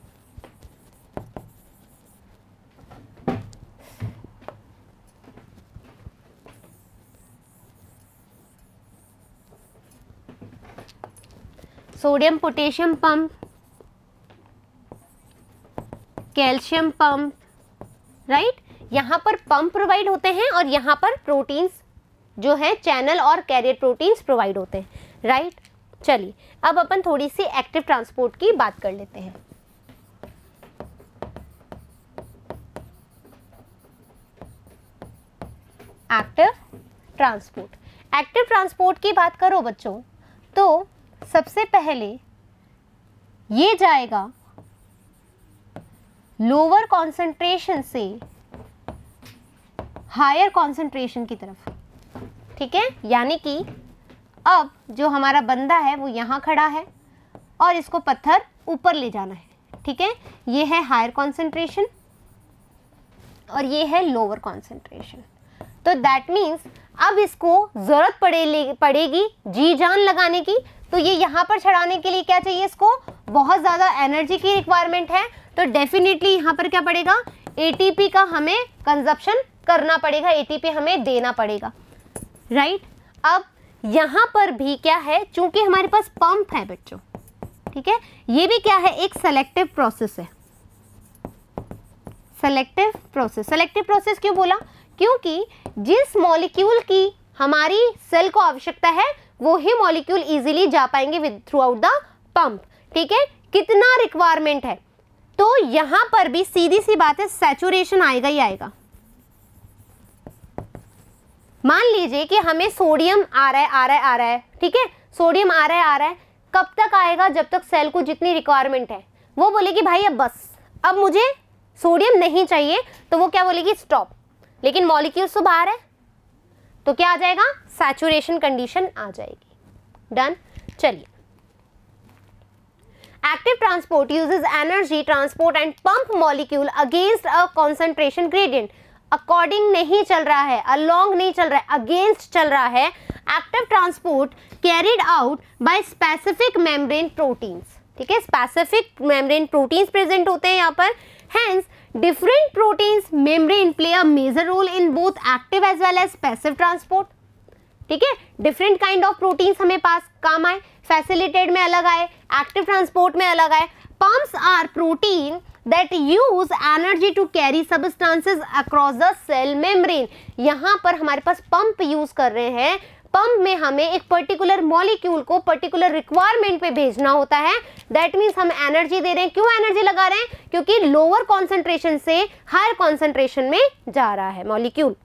sodium potassium pump, calcium pump, right. यहां पर पंप प्रोवाइड होते हैं और यहां पर प्रोटीन्स जो है चैनल और कैरियर प्रोटीन्स प्रोवाइड होते हैं, राइट। चलिए अब अपन थोड़ी सी एक्टिव ट्रांसपोर्ट की बात कर लेते हैं। एक्टिव ट्रांसपोर्ट, एक्टिव ट्रांसपोर्ट की बात करो बच्चों तो सबसे पहले ये जाएगा लोअर कॉन्सेंट्रेशन से हायर कॉन्सेंट्रेशन की तरफ, ठीक है। यानी कि अब जो हमारा बंदा है वो यहां खड़ा है और इसको पत्थर ऊपर ले जाना है, ठीक है। ये है हायर कॉन्सेंट्रेशन और ये है लोअर कॉन्सेंट्रेशन। तो दैट मीन्स अब इसको जरूरत पड़ेगी जी जान लगाने की, तो ये यहाँ पर चढ़ाने के लिए क्या चाहिए, इसको बहुत ज़्यादा एनर्जी की रिक्वायरमेंट है। तो डेफिनेटली यहाँ पर क्या पड़ेगा, एटीपी का हमें कंजप्शन करना पड़ेगा, एटीपी हमें देना पड़ेगा, राइट। अब यहाँ पर भी क्या है, चूंकि हमारे पास पंप है बच्चों, ठीक है, ये भी क्या है, एक सेलेक्टिव प्रोसेस है। सेलेक्टिव प्रोसेस, सेलेक्टिव प्रोसेस क्यों बोला, क्योंकि जिस मॉलिक्यूल की हमारी सेल को आवश्यकता है वो ही मॉलिक्यूल इजीली जा पाएंगे with through out the pump, ठीक है। कितना रिक्वायरमेंट है, तो यहां पर भी सीधी सी बात है, सैचुरेशन आएगा ही आएगा। मान लीजिए कि हमें सोडियम आ रहा है, ठीक है, सोडियम आ रहा है, कब तक आएगा, जब तक सेल को जितनी रिक्वायरमेंट है। वो बोलेगी भाई अब बस, अब मुझे सोडियम नहीं चाहिए, तो वो क्या बोलेगी, स्टॉप। लेकिन मॉलिक्यूल्स तो बाहर है, तो क्या आ जाएगा, सैचुरेशन कंडीशन आ जाएगी। डन। चलिए, active transport uses energy transport and pump molecule against a concentration gradient. According नहीं चल रहा है, अलोंग नहीं चल रहा है, अगेंस्ट चल रहा है। Active transport carried out by specific membrane proteins, ठीक है, स्पेसिफिक मेम्ब्रेन प्रोटीन्स प्रेजेंट होते हैं यहाँ पर। Hence different proteins membrane play a major role in both active as well as passive transport, ठीक है। डिफरेंट काइंड ऑफ प्रोटीन्स हमें पास काम आए, फैसिलिटेट में अलग आए, एक्टिव ट्रांसपोर्ट में अलग आए। Pumps are protein that use energy to carry substances across the cell membrane। यहाँ पर हमारे पास पंप यूज कर रहे हैं, पंप में हमें एक पर्टिकुलर मॉलिक्यूल को पर्टिकुलर रिक्वायरमेंट पे भेजना होता है। दैट मीन्स हम एनर्जी दे रहे हैं। क्यों एनर्जी लगा रहे हैं? क्योंकि लोअर कॉन्सेंट्रेशन से हायर कॉन्सेंट्रेशन में जा रहा है molecule.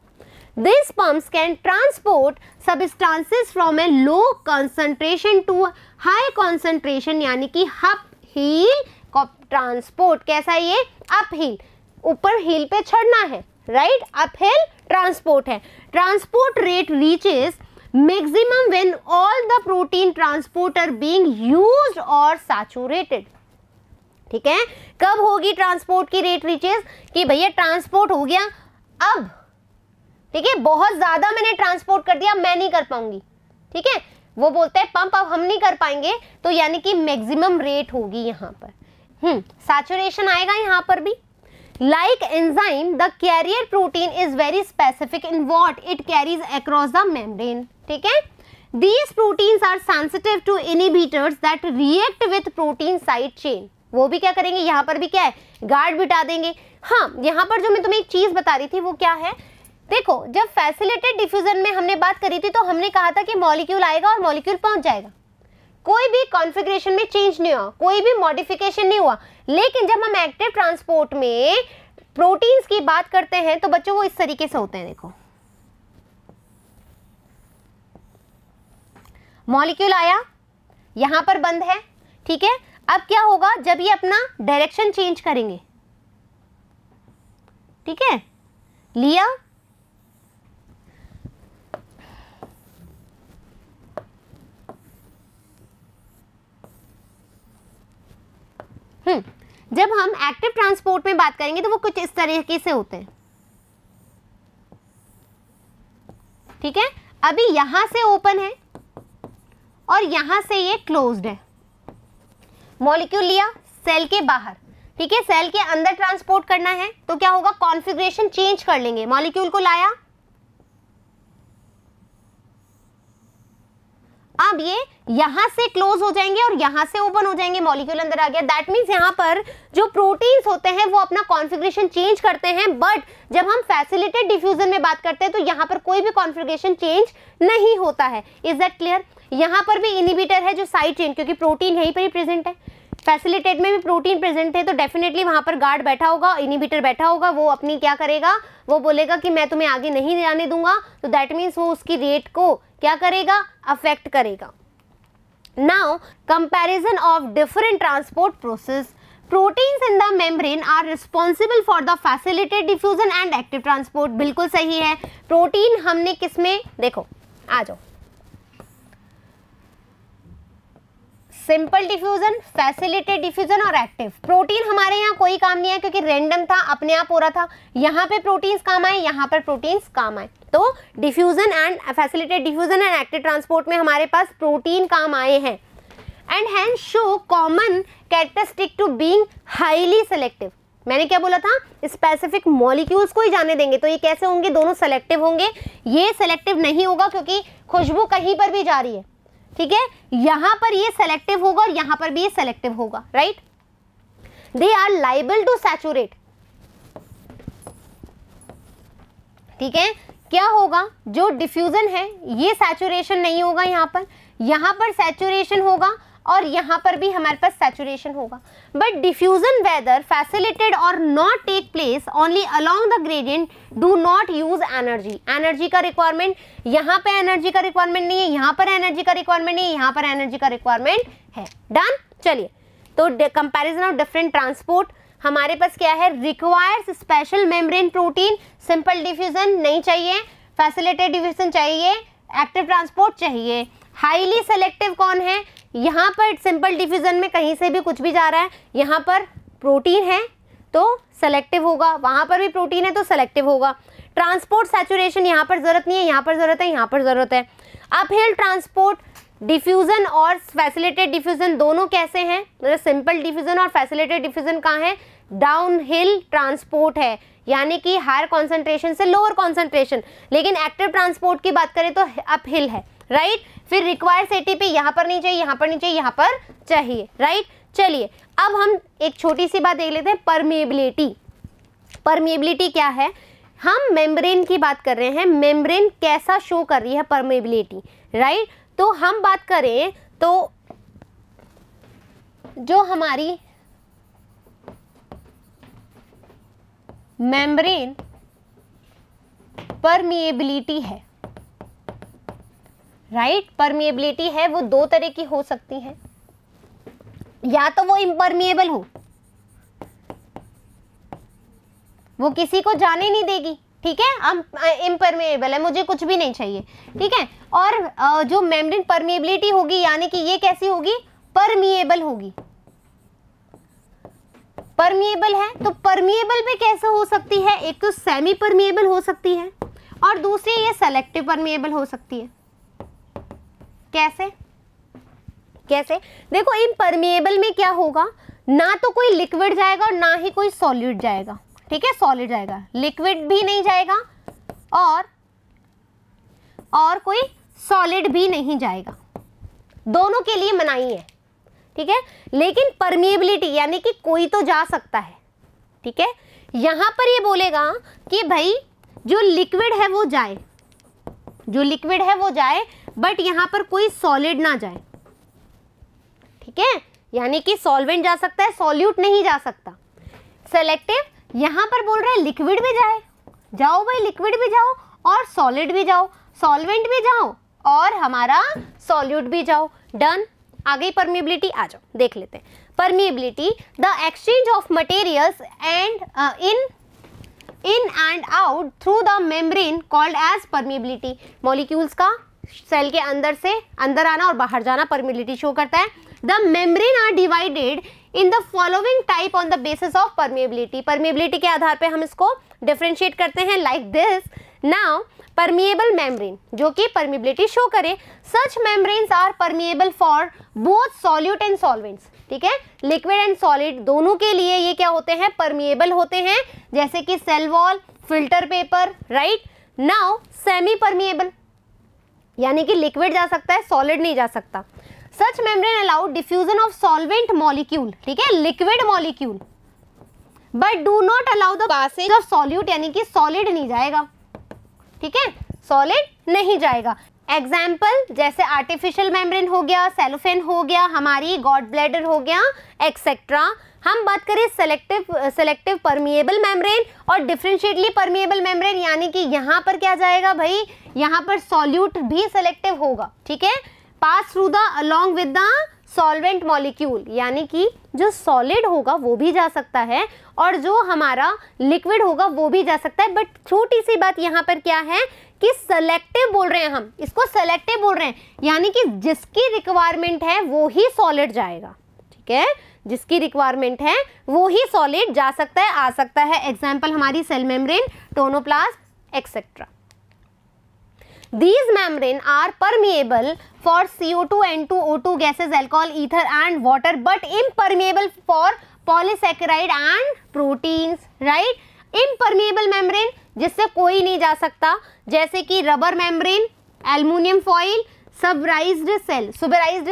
These pumps can transport substances from a low concentration to high concentration, यानी कि uphill ट्रांसपोर्ट। कैसा है ये? अपहिल, ऊपर हिल पे चढ़ना है, राइट, अपहिल ट्रांसपोर्ट है। Transport rate reaches maximum when all the protein transport are being used और सैचुरेटेड, ठीक है। कब होगी ट्रांसपोर्ट की रेट रीचेस? कि भैया ट्रांसपोर्ट हो गया अब, ठीक है, बहुत ज्यादा मैंने ट्रांसपोर्ट कर दिया, मैं नहीं कर पाऊंगी, ठीक है। वो बोलते हैं पंप अब हम नहीं कर पाएंगे, तो यानी कि मैक्सिमम रेट होगी यहाँ पर। सैचुरेशन आएगा यहाँ पर भी। Like enzyme the carrier protein is very specific in what it carries across the membrane, ठीक है। These proteins are sensitive to inhibitors that react with protein side chain. वो भी क्या करेंगे? यहाँ पर भी क्या है? गार्ड बिठा देंगे। हाँ, यहाँ पर जो मैं तुम्हें एक चीज बता रही थी वो क्या है, देखो, जब फैसिलिटेड डिफ्यूजन में हमने बात करी थी तो हमने कहा था कि मॉलिक्यूल आएगा और मॉलिक्यूल पहुंच जाएगा, कोई भी कॉन्फ़िगरेशन में चेंज नहीं हुआ, कोई भी मॉडिफिकेशन नहीं हुआ। लेकिन जब हम एक्टिव ट्रांसपोर्ट में प्रोटीन्स की बात करते हैं तो बच्चों वो इस तरीके से होते हैं। देखो, मॉलिक्यूल आया, यहां पर बंद है, ठीक है। अब क्या होगा? जब ये अपना डायरेक्शन चेंज करेंगे, ठीक है, लिया, जब हम एक्टिव ट्रांसपोर्ट में बात करेंगे तो वो कुछ इस तरीके से होते हैं, ठीक है। अभी यहां से ओपन है और यहां से ये क्लोज्ड है। मॉलिक्यूल लिया सेल के बाहर, ठीक है, सेल के अंदर ट्रांसपोर्ट करना है तो क्या होगा? कॉन्फ़िगरेशन चेंज कर लेंगे। मॉलिक्यूल को लाया, अब ये यहां से क्लोज हो जाएंगे और यहां से ओपन हो जाएंगे, मॉलिक्यूल अंदर आ गया। दैट मीन्स यहां पर जो प्रोटीन्स होते हैं वो अपना कॉन्फ़िगरेशन चेंज करते हैं, बट जब हम फैसिलिटेड डिफ्यूजन में बात करते हैं तो यहां पर कोई भी कॉन्फ़िगरेशन चेंज नहीं होता है। Is that clear? यहां पर भी इनहिबिटर है जो साइड चेन, क्योंकि प्रोटीन यहीं पर ही प्रेजेंट है, फैसिलिटेट में भी प्रोटीन प्रेजेंट है, तो डेफिनेटली वहां पर गार्ड बैठा होगा, इनहिबिटर बैठा होगा, वो अपनी क्या करेगा? वो बोलेगा कि मैं तुम्हें आगे नहीं जाने दूंगा, तो दैट मीन्स वो उसकी रेट को क्या करेगा? अफेक्ट करेगा। Now comparison of different transport process. Proteins in the membrane are responsible for the facilitated diffusion and active transport. बिल्कुल सही है। प्रोटीन हमने किसमें? देखो, आ जाओ, सिंपल डिफ्यूजन, फैसिलिटेड डिफ्यूजन और एक्टिव। प्रोटीन हमारे यहाँ कोई काम नहीं है क्योंकि रैंडम था, अपने आप हो रहा था। यहाँ पे प्रोटीन्स काम आए, यहाँ पर प्रोटीन्स काम आए, तो diffusion and facilitated diffusion and active transport में हमारे पास प्रोटीन काम आए हैं। And hence show common characteristic to being highly selective. मैंने क्या बोला था? स्पेसिफिक मॉलिक्यूल्स को ही जाने देंगे, तो ये कैसे होंगे? दोनों सेलेक्टिव होंगे। ये सेलेक्टिव नहीं होगा क्योंकि खुशबू कहीं पर भी जा रही है, ठीक है। यहां पर ये सेलेक्टिव होगा और यहां पर भी ये सेलेक्टिव होगा, right. They are liable to saturate, ठीक है। क्या होगा? जो डिफ्यूजन है ये सैचुरेशन नहीं होगा, यहां पर सैचुरेशन होगा और यहां पर भी हमारे पास सैचुरेशन होगा। बट डिफ्यूजन वेदर फैसिलिटेड और not take place only along the gradient do not use energy. Energy का रिक्वायरमेंट, यहाँ पे एनर्जी का रिक्वायरमेंट नहीं है, यहाँ पर एनर्जी का रिक्वायरमेंट नहीं है, यहाँ पर एनर्जी का रिक्वायरमेंट है। डन। चलिए, तो कंपैरिजन ऑफ डिफरेंट ट्रांसपोर्ट हमारे पास क्या है? Requires special membrane protein. Simple diffusion नहीं चाहिए, फैसिलिटेड डिफ्यूजन चाहिए, एक्टिव ट्रांसपोर्ट चाहिए। हाईली सेलेक्टिव कौन है? यहाँ पर सिंपल डिफ्यूजन में कहीं से भी कुछ भी जा रहा है, यहाँ पर प्रोटीन है तो सेलेक्टिव होगा, वहां पर भी प्रोटीन है तो सेलेक्टिव होगा। ट्रांसपोर्ट सैचुरेशन, यहाँ पर जरूरत नहीं है, यहाँ पर जरूरत है, यहाँ पर जरूरत है। अपहिल ट्रांसपोर्ट, डिफ्यूजन और फैसिलिटेटेड डिफ्यूजन दोनों कैसे हैं, मतलब सिंपल डिफ्यूजन और फैसिलिटेटेड डिफ्यूजन कहाँ है, डाउन हिल ट्रांसपोर्ट है, यानी कि हायर कॉन्सेंट्रेशन से लोअर कॉन्सेंट्रेशन। लेकिन एक्टिव ट्रांसपोर्ट की बात करें तो अपहिल है, राइट। फिर रिक्वायर्स एटीपी, यहाँ पर नहीं चाहिए, यहाँ पर नहीं चाहिए, यहाँ पर चाहिए, राइट। चलिए अब हम एक छोटी सी बात देख लेते हैं, परमिएबिलिटी। परमिएबिलिटी क्या है, हम मेम्ब्रेन की बात कर रहे हैं, मेम्ब्रेन कैसा शो कर रही है परमिएबिलिटी, राइट। तो हम बात करें तो जो हमारी मेम्ब्रेन परमिएबिलिटी है, राइट, परमिएबिलिटी है, वो दो तरह की हो सकती है, या तो वो इम्परमिएबल हो, वो किसी को जाने नहीं देगी, ठीक है, हम इम्परमिएबल है, मुझे कुछ भी नहीं चाहिए, ठीक है। और जो मेम्ब्रेन परमिएबिलिटी होगी यानी कि ये कैसी होगी, परमिएबल होगी। परमिएबल है तो परमिएबल भी कैसे हो सकती है, एक तो सेमी परमिएबल हो सकती है और दूसरी ये सेलेक्टिव परमिएबल हो सकती है। कैसे कैसे देखो, इम्परमिएबल में क्या होगा, ना तो कोई लिक्विड जाएगा और ना ही कोई सॉलिड जाएगा, ठीक है, सॉलिड जाएगा, लिक्विड भी नहीं जाएगा और कोई सॉलिड भी नहीं जाएगा, दोनों के लिए मनाही है, ठीक है। लेकिन परमिएबिलिटी यानी कि कोई तो जा सकता है, ठीक है। यहां पर ये बोलेगा कि भाई जो लिक्विड है वो जाए, जो लिक्विड है वो जाए, बट यहां पर कोई सॉलिड ना जाए, ठीक है, यानी कि सॉल्वेंट जा सकता है, सॉल्यूट नहीं जा सकता। सेलेक्टिव यहां पर बोल रहा है लिक्विड भी जाए, जाओ भाई लिक्विड भी जाओ और सॉलिड भी जाओ, सॉल्वेंट भी जाओ और हमारा सॉल्यूट भी जाओ, डन। आ गई परमिएबिलिटी, आ जाओ देख लेते हैं। Permeability, the exchange of materials and in and out through the membrane called as permeability. Molecules का सेल के अंदर से अंदर आना और बाहर जाना परमिएबिलिटी शो करता है। The membrane are divided in the following type on the basis of permeability. Permeability के आधार पे हम इसको डिफरेंशिएट करते हैं like this. Now permeable membrane जो कि परमिएबिलिटी शो करे, such membranes are permeable for both solute and solvents, ठीक है, लिक्विड एंड सॉलिड दोनों के लिए ये क्या होते हैं, परमिएबल होते हैं, जैसे कि cell wall, filter paper, right. Now semi permeable यानी कि लिक्विड जा सकता है, सॉलिड नहीं जा सकता। Such membrane allow diffusion of solvent molecule, ठीक है, liquid molecule, but do not allow the passage of solute, यानी कि सॉलिड नहीं जाएगा, ठीक है, सॉलिड नहीं जाएगा। एग्जाम्पल जैसे आर्टिफिशियल मेम्ब्रेन हो गया, सेलोफेन हो गया, हमारी गॉड ब्लैडर हो गया, एक्सेट्रा। हम बात करें सेलेक्टिव परमिएबल मेम्ब्रेन और डिफरेंशिएटली परमिएबल मेम्ब्रेन, यानी कि यहाँ पर क्या जाएगा भाई, यहाँ पर सॉल्यूट भी सेलेक्टिव होगा, ठीक है, पास through the along with the solvent molecule, यानी कि जो सॉलिड होगा वो भी जा सकता है और जो हमारा लिक्विड होगा वो भी जा सकता है। बट छोटी सी बात यहाँ पर क्या है कि सेलेक्टिव बोल रहे हैं, हम इसको सेलेक्टिव बोल रहे हैं, यानी कि जिसकी रिक्वायरमेंट है वो ही सॉलिड जाएगा, ठीक है, जिसकी रिक्वायरमेंट है वो ही सॉलिड जा सकता है, आ सकता है। एग्जाम्पल हमारी cell membrane, tonoplast et cetera. These membrane are permeable for CO2, N2, O2 gases, alcohol, ether and water, but impermeable for polysaccharide and proteins, right? Impermeable membrane जिससे कोई नहीं जा सकता, जैसे कि rubber membrane, aluminium foil, suberized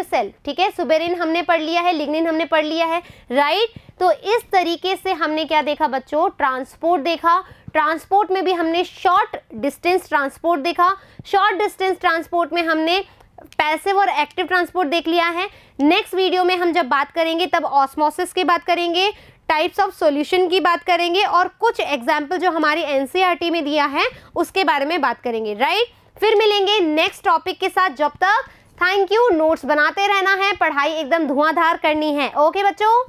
cell, ठीक है, suberin हमने पढ़ लिया है, लिग्निन हमने पढ़ लिया है, राइट। तो इस तरीके से हमने क्या देखा बच्चों, ट्रांसपोर्ट देखा। ट्रांसपोर्ट में भी हमने शॉर्ट डिस्टेंस ट्रांसपोर्ट देखा, शॉर्ट डिस्टेंस ट्रांसपोर्ट में हमने पैसिव और एक्टिव ट्रांसपोर्ट देख लिया है। नेक्स्ट वीडियो में हम जब बात करेंगे तब ऑस्मोसिस की बात करेंगे, टाइप्स ऑफ सॉल्यूशन की बात करेंगे और कुछ एग्जाम्पल जो हमारी एनसीईआरटी में दिया है उसके बारे में बात करेंगे, राइट। फिर मिलेंगे नेक्स्ट टॉपिक के साथ, जब तक थैंक यू। नोट्स बनाते रहना है, पढ़ाई एकदम धुआंधार करनी है। ओके बच्चों।